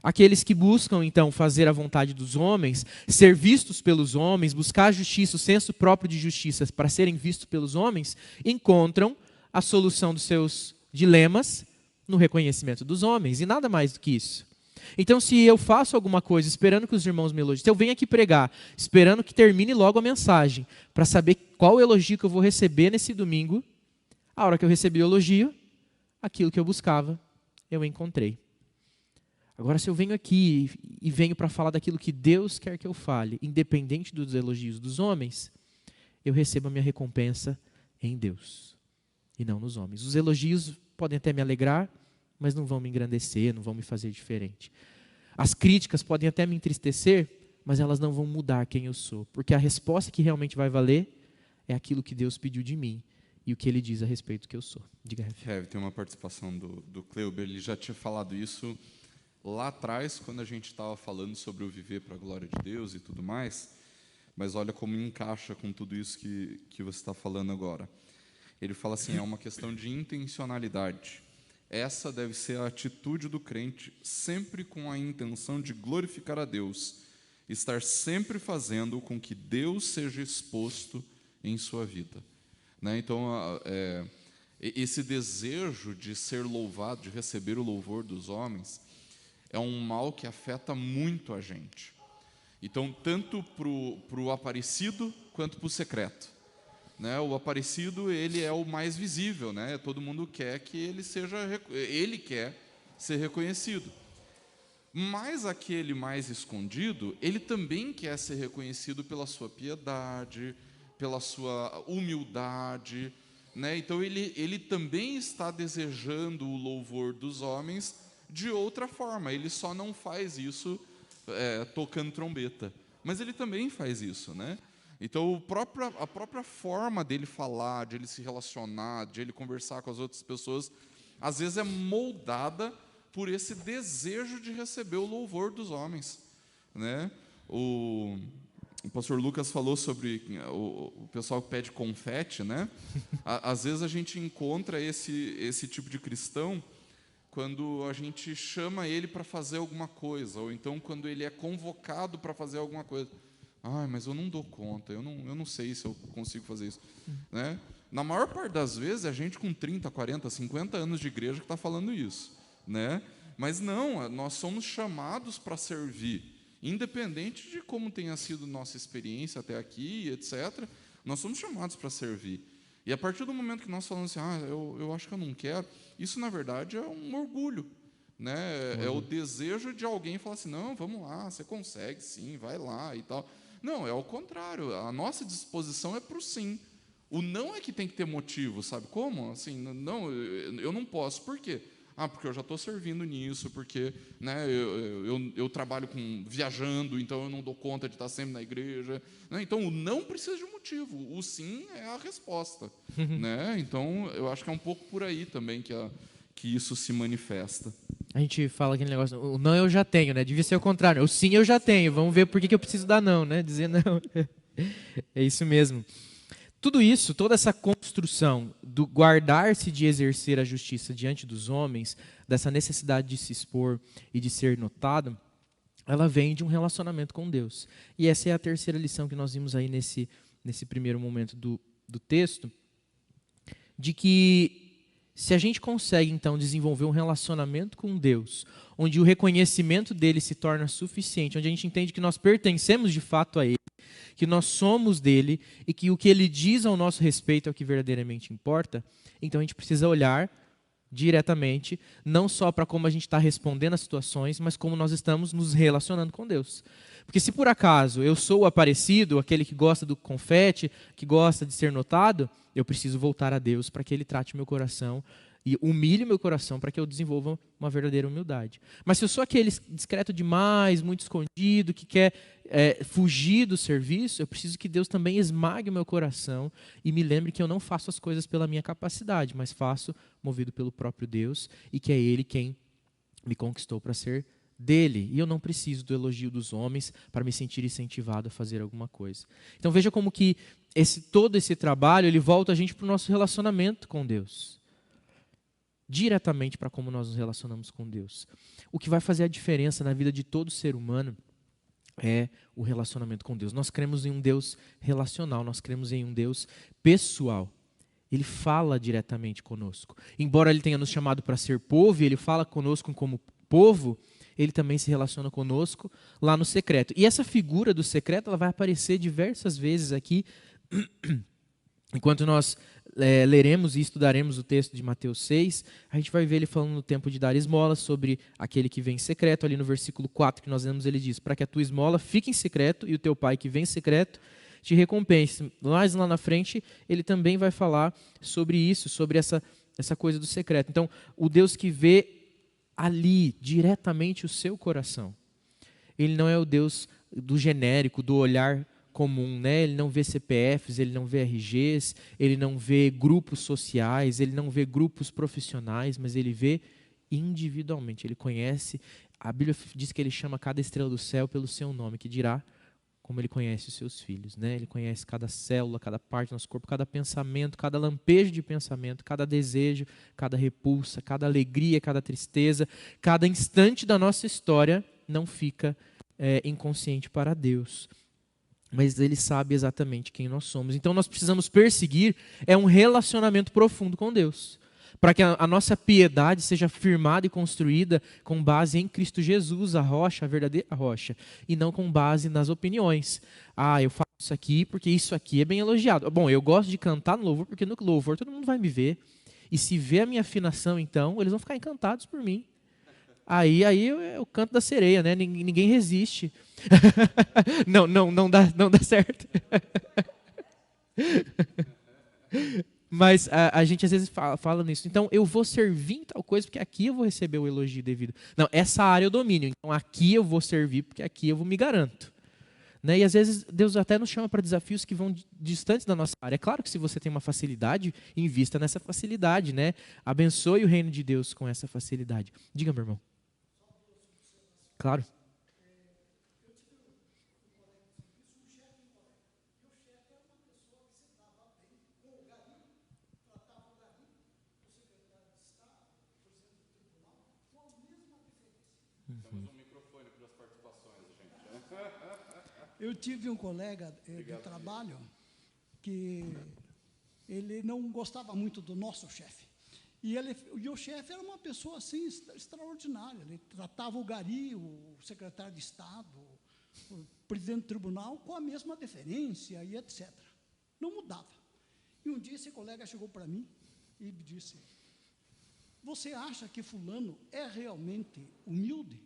Aqueles que buscam, então, fazer a vontade dos homens, ser vistos pelos homens, buscar a justiça, o senso próprio de justiça para serem vistos pelos homens, encontram a solução dos seus dilemas no reconhecimento dos homens, e nada mais do que isso. Então, se eu faço alguma coisa esperando que os irmãos me elogiem, se eu venho aqui pregar esperando que termine logo a mensagem, para saber qual elogio que eu vou receber nesse domingo, a hora que eu recebi o elogio, aquilo que eu buscava, eu encontrei. Agora, se eu venho aqui e venho para falar daquilo que Deus quer que eu fale, independente dos elogios dos homens, eu recebo a minha recompensa em Deus e não nos homens. Os elogios podem até me alegrar, mas não vão me engrandecer, não vão me fazer diferente. As críticas podem até me entristecer, mas elas não vão mudar quem eu sou, porque a resposta que realmente vai valer é aquilo que Deus pediu de mim e o que Ele diz a respeito do que eu sou. Diga, Ref. Tem uma participação do Cleuber, ele já tinha falado isso lá atrás, quando a gente estava falando sobre o viver para a glória de Deus e tudo mais, mas olha como encaixa com tudo isso que você está falando agora. Ele fala assim, é uma questão de intencionalidade. Essa deve ser a atitude do crente, sempre com a intenção de glorificar a Deus, estar sempre fazendo com que Deus seja exposto em sua vida. Né? Então, esse desejo de ser louvado, de receber o louvor dos homens, é um mal que afeta muito a gente. Então, tanto para o aparecido, quanto para o secreto. Né? O aparecido, ele é o mais visível, né? Todo mundo quer que ele quer ser reconhecido. Mas aquele mais escondido, ele também quer ser reconhecido pela sua piedade, pela sua humildade, né? Então ele também está desejando o louvor dos homens de outra forma. Ele só não faz isso tocando trombeta, mas ele também faz isso, né? Então a própria forma dele falar, de ele se relacionar, de ele conversar com as outras pessoas, às vezes é moldada por esse desejo de receber o louvor dos homens, né? O pastor Lucas falou sobre o pessoal que pede confete, né? Às vezes a gente encontra esse tipo de cristão quando a gente chama ele para fazer alguma coisa, ou então quando ele é convocado para fazer alguma coisa. Mas eu não dou conta, eu não sei se eu consigo fazer isso. Né? Na maior parte das vezes, é a gente com 30, 40, 50 anos de igreja que está falando isso. Né? Mas não, nós somos chamados para servir. Independente de como tenha sido nossa experiência até aqui, etc., nós somos chamados para servir. E a partir do momento que nós falamos assim, eu acho que eu não quero, isso, na verdade, é um orgulho. Né? É o desejo de alguém falar assim, não, vamos lá, você consegue, sim, vai lá e tal. Não, é ao contrário, a nossa disposição é para o sim. O não é que tem que ter motivo, sabe como? Assim, não, eu não posso, por quê? Porque eu já estou servindo nisso, porque né, eu trabalho viajando, então eu não dou conta de estar sempre na igreja. Né? Então, o não precisa de motivo, o sim é a resposta. Né? Então, eu acho que é um pouco por aí também que isso se manifesta. A gente fala aquele negócio, o não eu já tenho, né? Devia ser o contrário, o sim eu já tenho, vamos ver por que eu preciso dar não, né? Dizer não. É isso mesmo. Tudo isso, toda essa construção do guardar-se de exercer a justiça diante dos homens, dessa necessidade de se expor e de ser notado, ela vem de um relacionamento com Deus. E essa é a terceira lição que nós vimos aí nesse primeiro momento do texto, de que se a gente consegue, então, desenvolver um relacionamento com Deus, onde o reconhecimento dele se torna suficiente, onde a gente entende que nós pertencemos de fato a ele, que nós somos dele e que o que ele diz ao nosso respeito é o que verdadeiramente importa, então a gente precisa olhar diretamente, não só para como a gente está respondendo às situações, mas como nós estamos nos relacionando com Deus. Porque se por acaso eu sou o aparecido, aquele que gosta do confete, que gosta de ser notado, eu preciso voltar a Deus para que Ele trate o meu coração e humilhe o meu coração para que eu desenvolva uma verdadeira humildade. Mas se eu sou aquele discreto demais, muito escondido, que quer fugir do serviço, eu preciso que Deus também esmague o meu coração e me lembre que eu não faço as coisas pela minha capacidade, mas faço movido pelo próprio Deus e que é Ele quem me conquistou para ser dele. E eu não preciso do elogio dos homens para me sentir incentivado a fazer alguma coisa. Então veja como que todo esse trabalho ele volta a gente para o nosso relacionamento com Deus. Diretamente para como nós nos relacionamos com Deus. O que vai fazer a diferença na vida de todo ser humano é o relacionamento com Deus. Nós cremos em um Deus relacional, nós cremos em um Deus pessoal. Ele fala diretamente conosco. Embora Ele tenha nos chamado para ser povo, e Ele fala conosco como povo, Ele também se relaciona conosco lá no secreto. E essa figura do secreto, ela vai aparecer diversas vezes aqui, enquanto nós leremos e estudaremos o texto de Mateus 6, a gente vai ver ele falando no tempo de dar esmola, sobre aquele que vem em secreto. Ali no versículo 4 que nós lemos, ele diz: para que a tua esmola fique em secreto e o teu pai que vem em secreto te recompense. Mas lá na frente ele também vai falar sobre isso, sobre essa coisa do secreto. Então, o Deus que vê ali diretamente o seu coração, ele não é o Deus do genérico, do olhar comum, né? Ele não vê CPFs, ele não vê RGs, ele não vê grupos sociais, ele não vê grupos profissionais, mas ele vê individualmente. Ele conhece, a Bíblia diz que ele chama cada estrela do céu pelo seu nome, que dirá como ele conhece os seus filhos, né? Ele conhece cada célula, cada parte do nosso corpo, cada pensamento, cada lampejo de pensamento, cada desejo, cada repulsa, cada alegria, cada tristeza, cada instante da nossa história não fica inconsciente para Deus. Mas ele sabe exatamente quem nós somos. Então nós precisamos perseguir um relacionamento profundo com Deus, para que a nossa piedade seja firmada e construída com base em Cristo Jesus, a rocha, a verdadeira rocha, e não com base nas opiniões. Eu faço isso aqui porque isso aqui é bem elogiado. Bom, eu gosto de cantar no louvor porque no louvor todo mundo vai me ver, e se vê a minha afinação, então, eles vão ficar encantados por mim. Aí eu canto da sereia, né? Ninguém resiste. não dá certo. Mas a gente às vezes fala nisso. Então, eu vou servir em tal coisa porque aqui eu vou receber o elogio devido. Não, essa área eu domino. Então, aqui eu vou servir porque aqui eu me garanto. Né? E às vezes Deus até nos chama para desafios que vão distantes da nossa área. É claro que se você tem uma facilidade, invista nessa facilidade. Né? Abençoe o reino de Deus com essa facilidade. Diga, meu irmão. Claro. Temos um microfone para as participações, gente. Eu tive um colega de trabalho que ele não gostava muito do nosso chefe. E o chefe era uma pessoa assim extraordinária. Ele tratava o Gari, o secretário de Estado, o presidente do tribunal, com a mesma deferência e etc. Não mudava. E um dia esse colega chegou para mim e me disse: você acha que fulano é realmente humilde?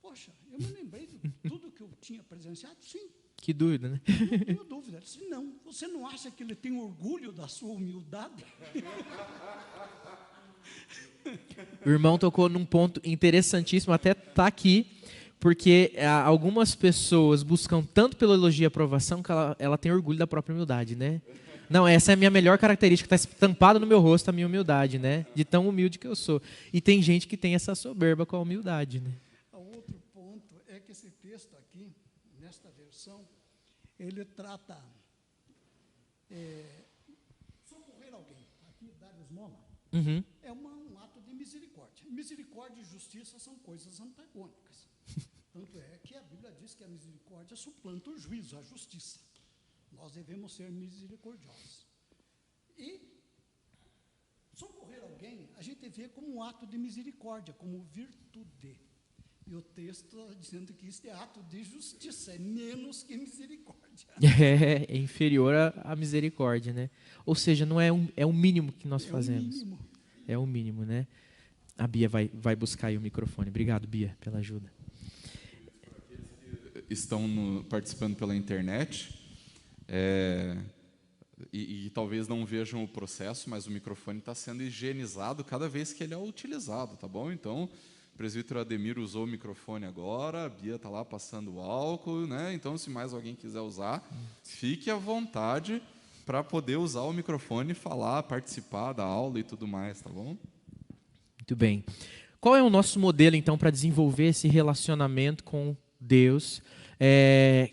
Poxa, eu me lembrei de tudo que eu tinha presenciado. Sim. Que dúvida, né? Não tenho dúvida. Ele disse: não, você não acha que ele tem orgulho da sua humildade? O irmão tocou num ponto interessantíssimo, até está aqui, porque algumas pessoas buscam tanto pelo elogio e aprovação que ela tem orgulho da própria humildade, né? Não, essa é a minha melhor característica, está estampada no meu rosto a minha humildade, né? De tão humilde que eu sou. E tem gente que tem essa soberba com a humildade, né? Outro ponto é que esse texto aqui, nesta versão, ele trata socorrer alguém. Aqui, dar esmola, é um ato de misericórdia. Misericórdia e justiça são coisas antagônicas. Tanto é que a Bíblia diz que a misericórdia suplanta o juízo, a justiça. Nós devemos ser misericordiosos. E socorrer alguém, a gente vê como um ato de misericórdia, como virtude. E o texto está dizendo que isso é ato de justiça, é menos que misericórdia. É inferior à misericórdia, né? Ou seja, não é o mínimo que nós fazemos. É o mínimo, né? A Bia vai buscar aí o microfone. Obrigado, Bia, pela ajuda. Estão participando pela internet, e talvez não vejam o processo, mas o microfone está sendo higienizado cada vez que ele é utilizado, tá bom? Então, o presbítero Ademir usou o microfone agora, a Bia está lá passando o álcool, né? Então, se mais alguém quiser usar, fique à vontade para poder usar o microfone, falar, participar da aula e tudo mais, tá bom? Muito bem. Qual é o nosso modelo, então, para desenvolver esse relacionamento com Deus,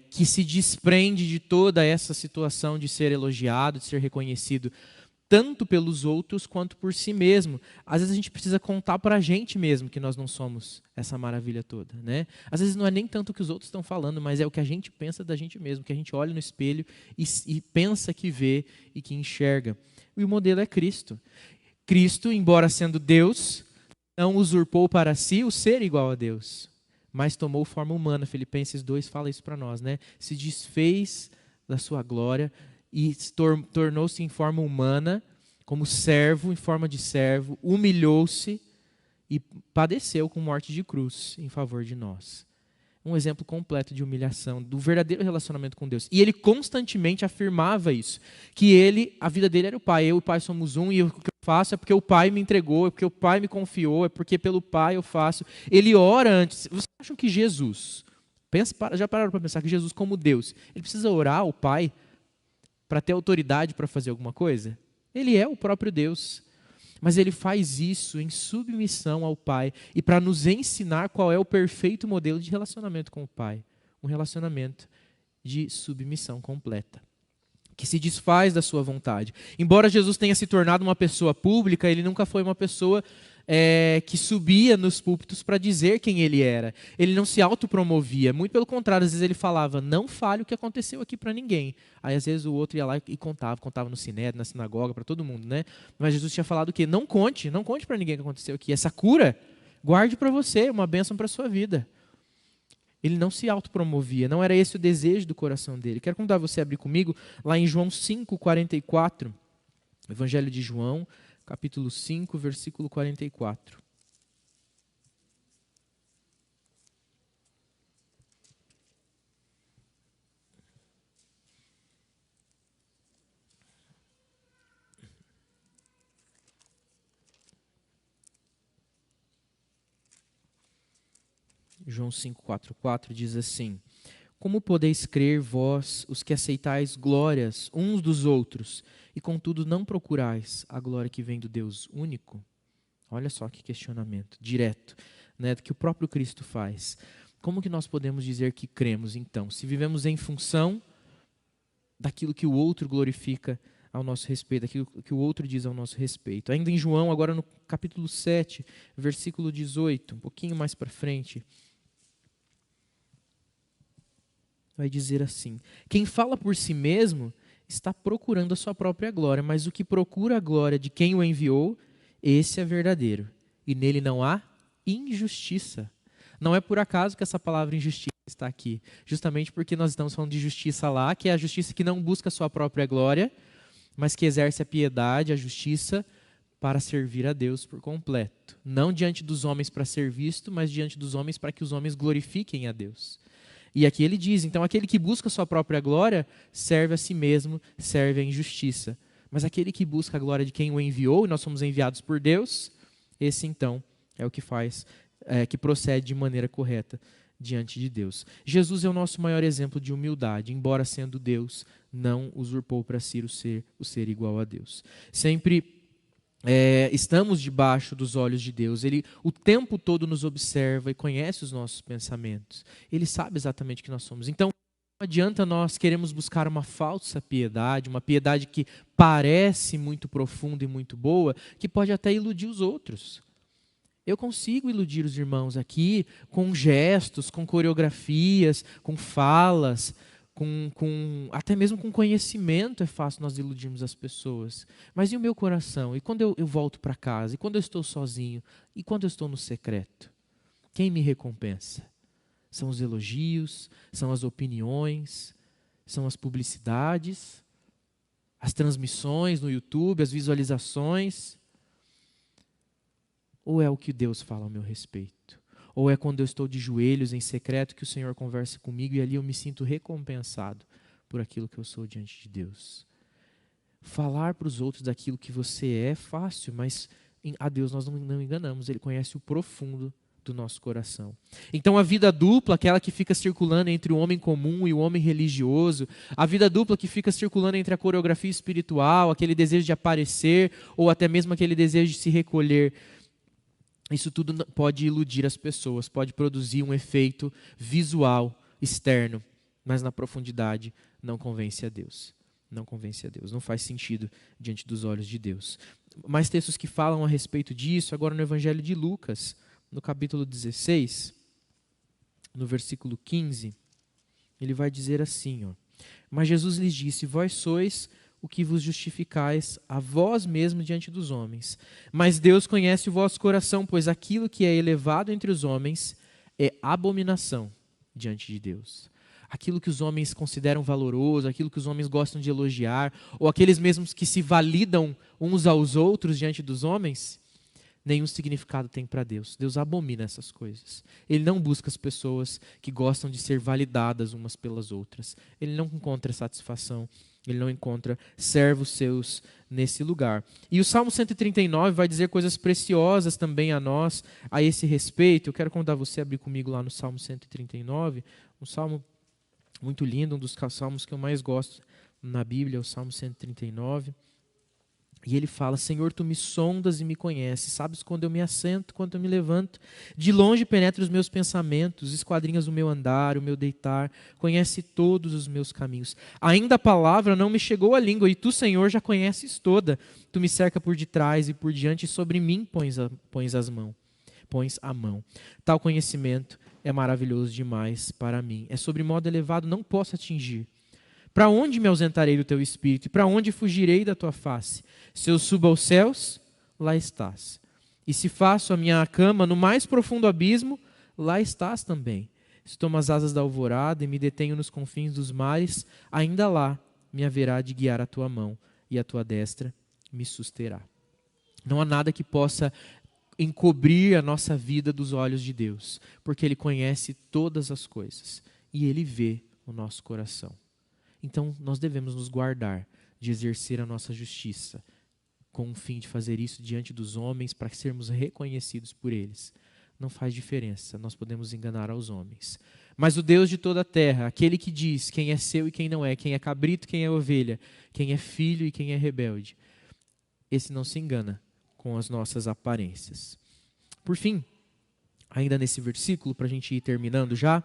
que se desprende de toda essa situação de ser elogiado, de ser reconhecido, tanto pelos outros quanto por si mesmo? Às vezes a gente precisa contar para a gente mesmo que nós não somos essa maravilha toda, né? Às vezes não é nem tanto o que os outros estão falando, mas é o que a gente pensa da gente mesmo, que a gente olha no espelho e pensa que vê e que enxerga. E o modelo é Cristo. Cristo, embora sendo Deus, não usurpou para si o ser igual a Deus, mas tomou forma humana. Filipenses 2 fala isso para nós, né? Se desfez da sua glória e tornou-se em forma humana, como servo, em forma de servo, humilhou-se e padeceu com morte de cruz em favor de nós. Um exemplo completo de humilhação, do verdadeiro relacionamento com Deus. E ele constantemente afirmava isso, que a vida dele era o Pai. Eu e o Pai somos um, e o que eu faço é porque o Pai me entregou, é porque o Pai me confiou, é porque pelo Pai eu faço. Ele ora antes. Vocês acham que Jesus, já pararam para pensar que Jesus como Deus, ele precisa orar ao Pai para ter autoridade para fazer alguma coisa? Ele é o próprio Deus. Mas ele faz isso em submissão ao Pai e para nos ensinar qual é o perfeito modelo de relacionamento com o Pai. Um relacionamento de submissão completa, que se desfaz da sua vontade. Embora Jesus tenha se tornado uma pessoa pública, ele nunca foi uma pessoa que subia nos púlpitos para dizer quem ele era. Ele não se autopromovia, muito pelo contrário, às vezes ele falava, não fale o que aconteceu aqui para ninguém. Aí às vezes o outro ia lá e contava no sinédrio, na sinagoga, para todo mundo, né? Mas Jesus tinha falado o quê? Não conte para ninguém o que aconteceu aqui. Essa cura, guarde para você, uma bênção para a sua vida. Ele não se autopromovia, não era esse o desejo do coração dele. Quero convidar você a abrir comigo lá em João 5:44, Evangelho de João, capítulo 5, versículo 44. João 5:44 diz assim: Como podeis crer vós, os que aceitais glórias uns dos outros, e contudo não procurais a glória que vem do Deus único? Olha só que questionamento, direto, né, que o próprio Cristo faz. Como que nós podemos dizer que cremos, então, se vivemos em função daquilo que o outro glorifica ao nosso respeito, daquilo que o outro diz ao nosso respeito? Ainda em João, agora no capítulo 7, versículo 18, um pouquinho mais para frente, vai dizer assim: Quem fala por si mesmo está procurando a sua própria glória, mas o que procura a glória de quem o enviou, esse é verdadeiro, e nele não há injustiça. Não é por acaso que essa palavra injustiça está aqui, justamente porque nós estamos falando de justiça lá, que é a justiça que não busca a sua própria glória, mas que exerce a piedade, a justiça, para servir a Deus por completo. Não diante dos homens para ser visto, mas diante dos homens para que os homens glorifiquem a Deus. E aqui ele diz, então, aquele que busca a sua própria glória, serve a si mesmo, serve à injustiça. Mas aquele que busca a glória de quem o enviou, e nós somos enviados por Deus, esse então é o que faz, que procede de maneira correta diante de Deus. Jesus é o nosso maior exemplo de humildade, embora sendo Deus, não usurpou para si o ser igual a Deus. Sempre estamos debaixo dos olhos de Deus. Ele o tempo todo nos observa e conhece os nossos pensamentos. Ele sabe exatamente o que nós somos. Então, não adianta nós queremos buscar uma falsa piedade, uma piedade que parece muito profunda e muito boa, que pode até iludir os outros. Eu consigo iludir os irmãos aqui com gestos, com coreografias, com falas, até mesmo com conhecimento é fácil nós iludirmos as pessoas. Mas e o meu coração? E quando eu volto para casa? E quando eu estou sozinho? E quando eu estou no secreto? Quem me recompensa? São os elogios? São as opiniões? São as publicidades? As transmissões no YouTube? As visualizações? Ou é o que Deus fala ao meu respeito? Ou é quando eu estou de joelhos em secreto que o Senhor conversa comigo e ali eu me sinto recompensado por aquilo que eu sou diante de Deus? Falar para os outros daquilo que você é fácil, mas a Deus nós não enganamos. Ele conhece o profundo do nosso coração. Então a vida dupla, aquela que fica circulando entre o homem comum e o homem religioso, a vida dupla que fica circulando entre a coreografia espiritual, aquele desejo de aparecer ou até mesmo aquele desejo de se recolher, isso tudo pode iludir as pessoas, pode produzir um efeito visual, externo, mas na profundidade não convence a Deus. Não convence a Deus, não faz sentido diante dos olhos de Deus. Mais textos que falam a respeito disso, agora no Evangelho de Lucas, no capítulo 16, no versículo 15, ele vai dizer assim, Mas Jesus lhes disse: Vós sois o que vos justificais a vós mesmos diante dos homens. Mas Deus conhece o vosso coração, pois aquilo que é elevado entre os homens é abominação diante de Deus. Aquilo que os homens consideram valoroso, aquilo que os homens gostam de elogiar, ou aqueles mesmos que se validam uns aos outros diante dos homens, nenhum significado tem para Deus. Deus abomina essas coisas. Ele não busca as pessoas que gostam de ser validadas umas pelas outras. Ele não encontra satisfação, ele não encontra servos seus nesse lugar. E o Salmo 139 vai dizer coisas preciosas também a nós, a esse respeito. Eu quero convidar você a abrir comigo lá no Salmo 139, um salmo muito lindo, um dos salmos que eu mais gosto na Bíblia, é o Salmo 139. E ele fala: Senhor, tu me sondas e me conheces, sabes quando eu me assento, quando eu me levanto. De longe penetra os meus pensamentos, esquadrinhas o meu andar, o meu deitar, conhece todos os meus caminhos. Ainda a palavra não me chegou à língua, e tu, Senhor, já conheces toda. Tu me cerca por detrás e por diante, e sobre mim pões a mão. Tal conhecimento é maravilhoso demais para mim. É sobre modo elevado, não posso atingir. Para onde me ausentarei do teu espírito? E para onde fugirei da tua face? Se eu subo aos céus, lá estás. E se faço a minha cama no mais profundo abismo, lá estás também. Se tomo as asas da alvorada e me detenho nos confins dos mares, ainda lá me haverá de guiar a tua mão, e a tua destra me susterá. Não há nada que possa encobrir a nossa vida dos olhos de Deus, porque Ele conhece todas as coisas e Ele vê o nosso coração. Então, nós devemos nos guardar de exercer a nossa justiça, com o fim de fazer isso diante dos homens, para sermos reconhecidos por eles. Não faz diferença, nós podemos enganar aos homens. Mas o Deus de toda a terra, aquele que diz quem é seu e quem não é, quem é cabrito, quem é ovelha, quem é filho e quem é rebelde, esse não se engana com as nossas aparências. Por fim, ainda nesse versículo, para a gente ir terminando já,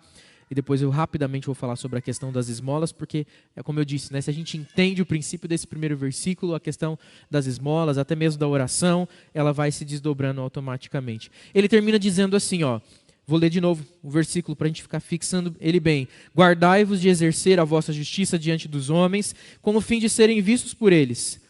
e depois eu rapidamente vou falar sobre a questão das esmolas, porque, é como eu disse, né, se a gente entende o princípio desse primeiro versículo, a questão das esmolas, até mesmo da oração, ela vai se desdobrando automaticamente. Ele termina dizendo assim, ó, vou ler de novo o versículo para a gente ficar fixando ele bem. Guardai-vos de exercer a vossa justiça diante dos homens, com o fim de serem vistos por eles.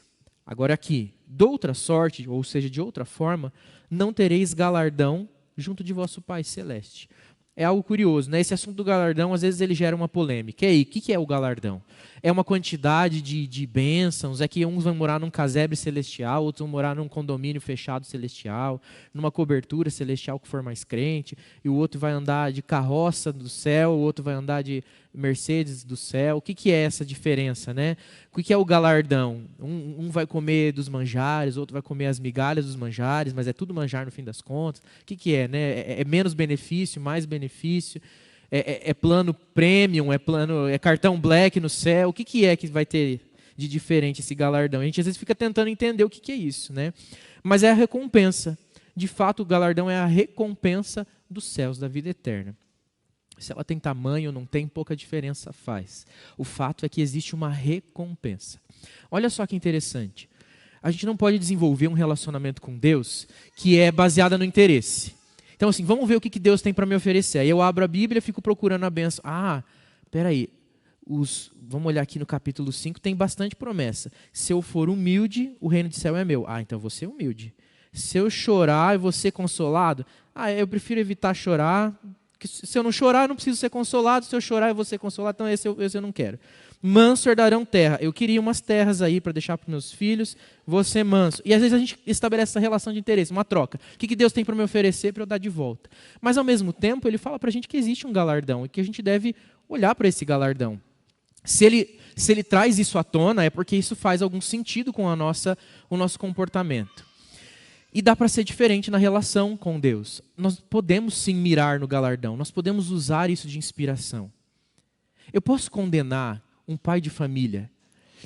Agora aqui, de outra sorte, ou seja, de outra forma, não tereis galardão junto de vosso Pai Celeste. É algo curioso, né? Esse assunto do galardão, às vezes ele gera uma polêmica. E aí, o que é o galardão? É uma quantidade de bênçãos? É que uns vão morar num casebre celestial, outros vão morar num condomínio fechado celestial, numa cobertura celestial que for mais crente, e o outro vai andar de carroça do céu, o outro vai andar de Mercedes do céu. O que é essa diferença, né? O que é o galardão? Um vai comer dos manjares, outro vai comer as migalhas dos manjares, mas é tudo manjar no fim das contas. O que é, né? É menos benefício, mais benefício? É plano premium? É cartão black no céu? O que é que vai ter de diferente esse galardão? A gente às vezes fica tentando entender o que é isso, né? Mas é a recompensa. De fato, o galardão é a recompensa dos céus, da vida eterna. Se ela tem tamanho ou não tem, pouca diferença faz. O fato é que existe uma recompensa. Olha só que interessante. A gente não pode desenvolver um relacionamento com Deus que é baseado no interesse. Então, assim, vamos ver o que Deus tem para me oferecer. Aí eu abro a Bíblia e fico procurando a bênção. Peraí. Vamos olhar aqui no capítulo 5, tem bastante promessa. Se eu for humilde, o reino do céu é meu. Então eu vou ser humilde. Se eu chorar, eu vou ser consolado. Eu prefiro evitar chorar. Se eu não chorar, eu não preciso ser consolado. Se eu chorar, eu vou ser consolado. Então esse eu não quero. Manso herdarão terra. Eu queria umas terras aí para deixar para os meus filhos. Vou ser manso. E às vezes a gente estabelece essa relação de interesse, uma troca. O que Deus tem para me oferecer para eu dar de volta? Mas ao mesmo tempo, Ele fala para a gente que existe um galardão e que a gente deve olhar para esse galardão. Se ele traz isso à tona, é porque isso faz algum sentido com o nosso comportamento. E dá para ser diferente na relação com Deus. Nós podemos sim mirar no galardão, nós podemos usar isso de inspiração. Eu posso condenar um pai de família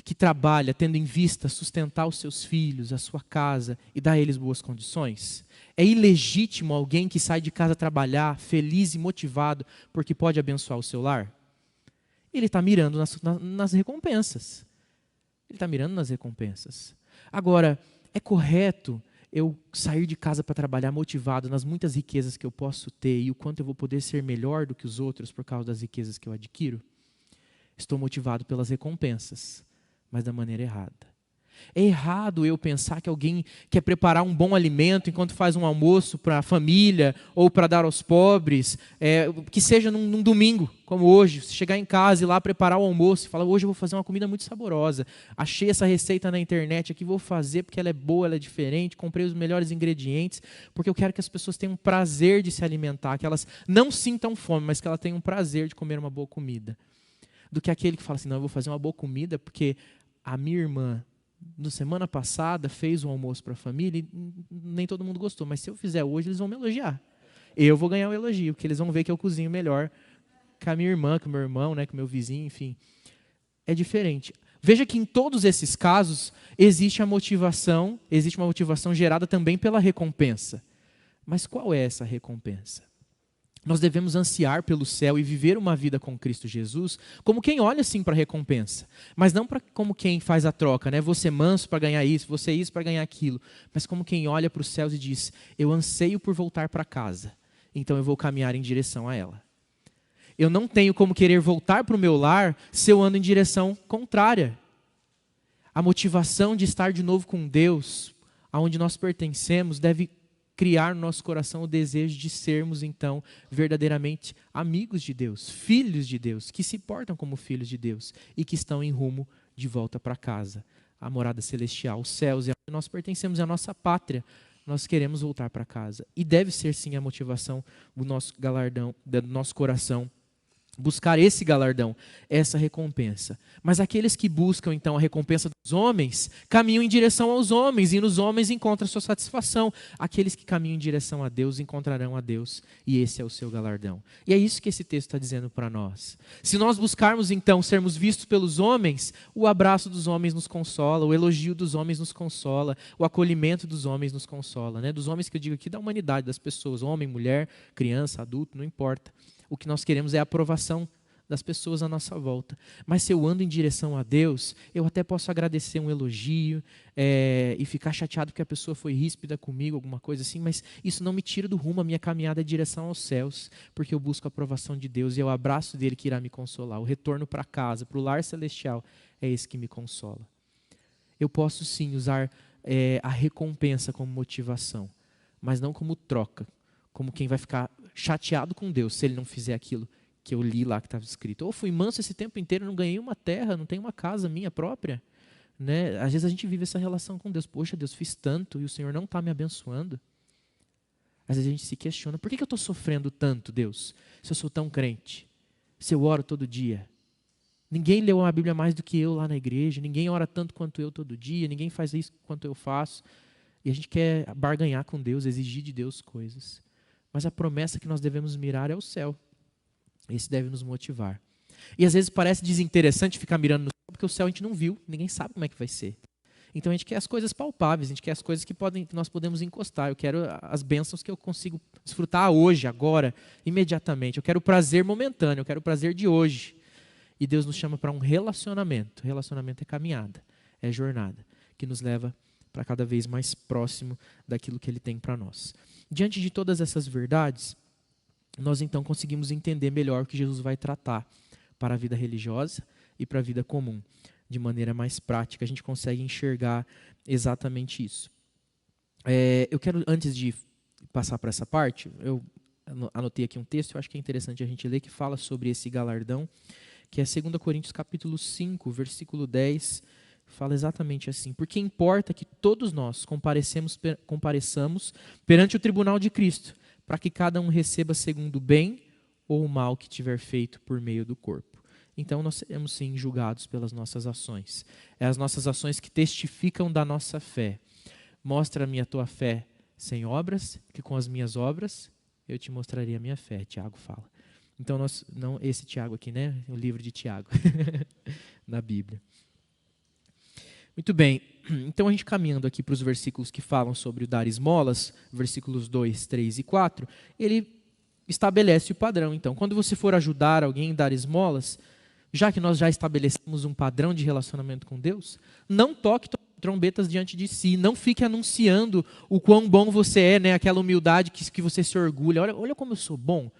que trabalha tendo em vista sustentar os seus filhos, a sua casa e dar a eles boas condições? É ilegítimo alguém que sai de casa trabalhar feliz e motivado porque pode abençoar o seu lar? Ele está mirando nas recompensas. Ele está mirando nas recompensas. Agora, é correto eu sair de casa para trabalhar motivado nas muitas riquezas que eu posso ter e o quanto eu vou poder ser melhor do que os outros por causa das riquezas que eu adquiro? Estou motivado pelas recompensas, mas da maneira errada. É errado eu pensar que alguém quer preparar um bom alimento enquanto faz um almoço para a família ou para dar aos pobres, que seja num domingo, como hoje. Você chegar em casa e lá preparar o almoço e falar, hoje eu vou fazer uma comida muito saborosa. Achei essa receita na internet aqui, vou fazer porque ela é boa, ela é diferente, comprei os melhores ingredientes, porque eu quero que as pessoas tenham prazer de se alimentar, que elas não sintam fome, mas que elas tenham prazer de comer uma boa comida. Do que aquele que fala assim, não, eu vou fazer uma boa comida porque a minha irmã, na semana passada, fez um almoço para a família e nem todo mundo gostou, mas se eu fizer hoje, eles vão me elogiar. Eu vou ganhar o elogio, porque eles vão ver que eu cozinho melhor que a minha irmã, que o meu irmão, né, que o meu vizinho, enfim. É diferente. Veja que em todos esses casos, existe uma motivação gerada também pela recompensa. Mas qual é essa recompensa? Nós devemos ansiar pelo céu e viver uma vida com Cristo Jesus como quem olha sim para a recompensa, mas não como quem faz a troca, né? Vou ser manso para ganhar isso, vou ser isso para ganhar aquilo, mas como quem olha para os céus e diz, eu anseio por voltar para casa, então eu vou caminhar em direção a ela. Eu não tenho como querer voltar para o meu lar se eu ando em direção contrária. A motivação de estar de novo com Deus, aonde nós pertencemos, deve criar no nosso coração o desejo de sermos, então, verdadeiramente amigos de Deus, filhos de Deus, que se portam como filhos de Deus e que estão em rumo de volta para casa, a morada celestial, os céus, é onde nós pertencemos, é a nossa pátria, nós queremos voltar para casa. E deve ser, sim, a motivação do nosso galardão, do nosso coração, buscar esse galardão, essa recompensa. Mas aqueles que buscam, então, a recompensa dos homens, caminham em direção aos homens, e nos homens encontram sua satisfação. Aqueles que caminham em direção a Deus, encontrarão a Deus, e esse é o seu galardão. E é isso que esse texto está dizendo para nós. Se nós buscarmos, então, sermos vistos pelos homens, o abraço dos homens nos consola, o elogio dos homens nos consola, o acolhimento dos homens nos consola, né? Dos homens que eu digo aqui, da humanidade, das pessoas, homem, mulher, criança, adulto, não importa. O que nós queremos é a aprovação das pessoas à nossa volta. Mas se eu ando em direção a Deus, eu até posso agradecer um elogio e ficar chateado porque a pessoa foi ríspida comigo, alguma coisa assim, mas isso não me tira do rumo, a minha caminhada é em direção aos céus, porque eu busco a aprovação de Deus e é o abraço dele que irá me consolar. O retorno para casa, para o lar celestial, é esse que me consola. Eu posso sim usar a recompensa como motivação, mas não como troca, como quem vai ficar chateado com Deus se ele não fizer aquilo que eu li lá que estava escrito. Ou fui manso esse tempo inteiro, não ganhei uma terra, não tenho uma casa minha própria. Né? Às vezes a gente vive essa relação com Deus. Poxa, Deus, fiz tanto e o Senhor não está me abençoando. Às vezes a gente se questiona, por que eu estou sofrendo tanto, Deus, se eu sou tão crente? Se eu oro todo dia? Ninguém leu a Bíblia mais do que eu lá na igreja, ninguém ora tanto quanto eu todo dia, ninguém faz isso quanto eu faço. E a gente quer barganhar com Deus, exigir de Deus coisas. Mas a promessa que nós devemos mirar é o céu. Esse deve nos motivar. E às vezes parece desinteressante ficar mirando no céu, porque o céu a gente não viu, ninguém sabe como é que vai ser. Então a gente quer as coisas palpáveis, a gente quer as coisas que nós podemos encostar. Eu quero as bênçãos que eu consigo desfrutar hoje, agora, imediatamente. Eu quero o prazer momentâneo, eu quero o prazer de hoje. E Deus nos chama para um relacionamento. Relacionamento é caminhada, é jornada, que nos leva para cada vez mais próximo daquilo que Ele tem para nós. Diante de todas essas verdades, nós então conseguimos entender melhor o que Jesus vai tratar para a vida religiosa e para a vida comum. De maneira mais prática, a gente consegue enxergar exatamente isso. Eu quero, antes de passar para essa parte, eu anotei aqui um texto, eu acho que é interessante a gente ler, que fala sobre esse galardão, que é 2 Coríntios capítulo 5, versículo 10, fala exatamente assim: porque importa que todos nós compareçamos perante o tribunal de Cristo, para que cada um receba segundo o bem ou o mal que tiver feito por meio do corpo. Então nós seremos sim julgados pelas nossas ações. É as nossas ações que testificam da nossa fé. Mostra-me a tua fé sem obras, que com as minhas obras eu te mostraria a minha fé, Tiago fala. Então não esse Tiago aqui, né? O livro de Tiago, na Bíblia. Muito bem, então a gente caminhando aqui para os versículos que falam sobre o dar esmolas, versículos 2, 3 e 4, ele estabelece o padrão. Então, quando você for ajudar alguém a dar esmolas, já que nós já estabelecemos um padrão de relacionamento com Deus, não toque trombetas diante de si, não fique anunciando o quão bom você é, né? Aquela humildade que você se orgulha. Olha como eu sou bom.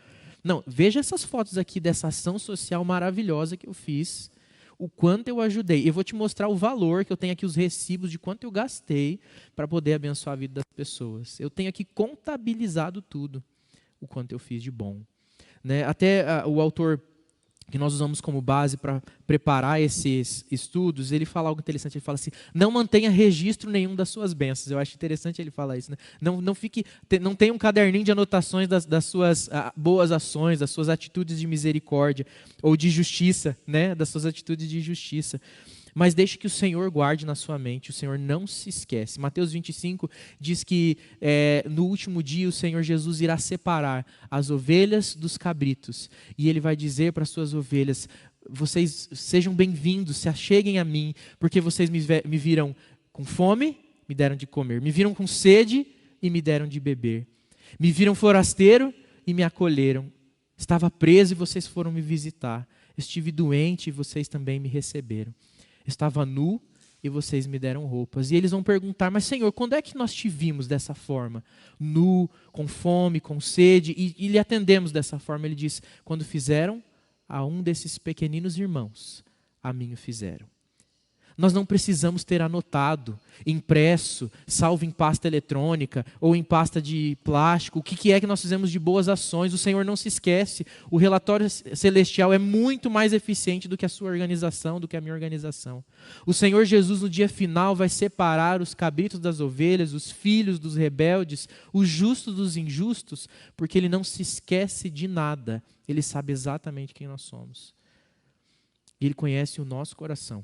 Não, veja essas fotos aqui dessa ação social maravilhosa que eu fiz. o quanto eu ajudei. Eu vou te mostrar o valor, que eu tenho aqui os recibos de quanto eu gastei para poder abençoar a vida das pessoas. Eu tenho aqui contabilizado tudo, o quanto eu fiz de bom. Né? Até o autor que nós usamos como base para preparar esses estudos, ele fala algo interessante, ele fala assim, não mantenha registro nenhum das suas bênçãos. Eu acho interessante ele falar isso. Né? Não tenha um caderninho de anotações das suas boas ações, das suas atitudes de misericórdia ou de justiça, né? Das suas atitudes de justiça. Mas deixe que o Senhor guarde na sua mente, o Senhor não se esquece. Mateus 25 diz que no último dia o Senhor Jesus irá separar as ovelhas dos cabritos. E Ele vai dizer para as suas ovelhas, vocês sejam bem-vindos, se acheguem a mim, porque vocês me viram com fome, me deram de comer. Me viram com sede e me deram de beber. Me viram forasteiro e me acolheram. Estava preso e vocês foram me visitar. Estive doente e vocês também me receberam. Estava nu e vocês me deram roupas. E eles vão perguntar, mas Senhor, quando é que nós te vimos dessa forma? Nu, com fome, com sede, e lhe atendemos dessa forma. Ele diz, quando fizeram a um desses pequeninos irmãos, a mim o fizeram. Nós não precisamos ter anotado, impresso, salvo em pasta eletrônica ou em pasta de plástico, o que é que nós fizemos de boas ações. O Senhor não se esquece. O relatório celestial é muito mais eficiente do que a sua organização, do que a minha organização. O Senhor Jesus, no dia final, vai separar os cabritos das ovelhas, os filhos dos rebeldes, os justos dos injustos, porque Ele não se esquece de nada. Ele sabe exatamente quem nós somos. E Ele conhece o nosso coração.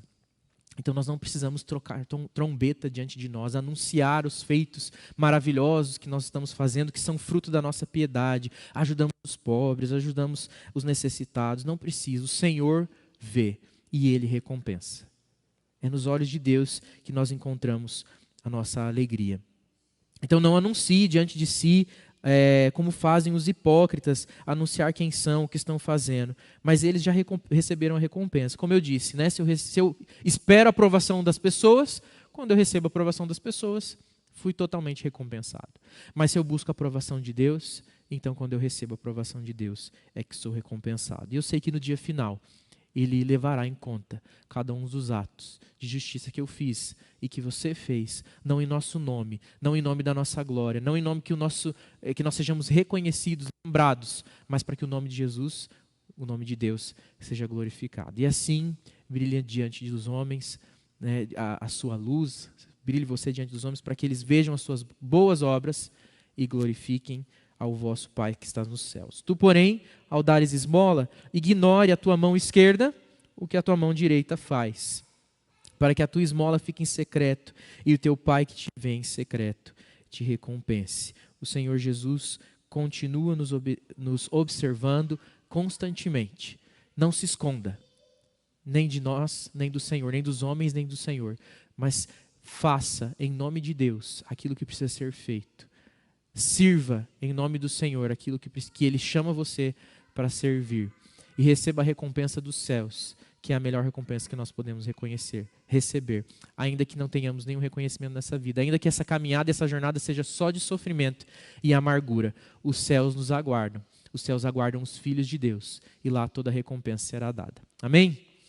Então nós não precisamos trocar trombeta diante de nós, anunciar os feitos maravilhosos que nós estamos fazendo, que são fruto da nossa piedade. Ajudamos os pobres, ajudamos os necessitados. Não precisa, o Senhor vê e Ele recompensa. É nos olhos de Deus que nós encontramos a nossa alegria. Então não anuncie diante de si, como fazem os hipócritas, anunciar quem são, o que estão fazendo. Mas eles já receberam a recompensa. Como eu disse, né? Se eu espero a aprovação das pessoas, quando eu recebo a aprovação das pessoas, fui totalmente recompensado. Mas se eu busco a aprovação de Deus, então quando eu recebo a aprovação de Deus, é que sou recompensado. E eu sei que no dia final, Ele levará em conta cada um dos atos de justiça que eu fiz e que você fez, não em nosso nome, não em nome da nossa glória, não em nome que nós sejamos reconhecidos, lembrados, mas para que o nome de Jesus, o nome de Deus, seja glorificado. E assim, brilhe diante dos homens, né, a sua luz, brilhe você diante dos homens para que eles vejam as suas boas obras e glorifiquem ao vosso Pai que está nos céus. Tu, porém, ao dares esmola, ignore a tua mão esquerda o que a tua mão direita faz, para que a tua esmola fique em secreto e o teu Pai que te vê em secreto te recompense. O Senhor Jesus continua nos observando constantemente. Não se esconda, nem de nós, nem do Senhor, nem dos homens, nem do Senhor, mas faça em nome de Deus aquilo que precisa ser feito. Sirva em nome do Senhor aquilo que Ele chama você para servir. E receba a recompensa dos céus, que é a melhor recompensa que nós podemos receber. Ainda que não tenhamos nenhum reconhecimento nessa vida, ainda que essa caminhada, essa jornada seja só de sofrimento e amargura, os céus nos aguardam. Os céus aguardam os filhos de Deus e lá toda a recompensa será dada. Amém?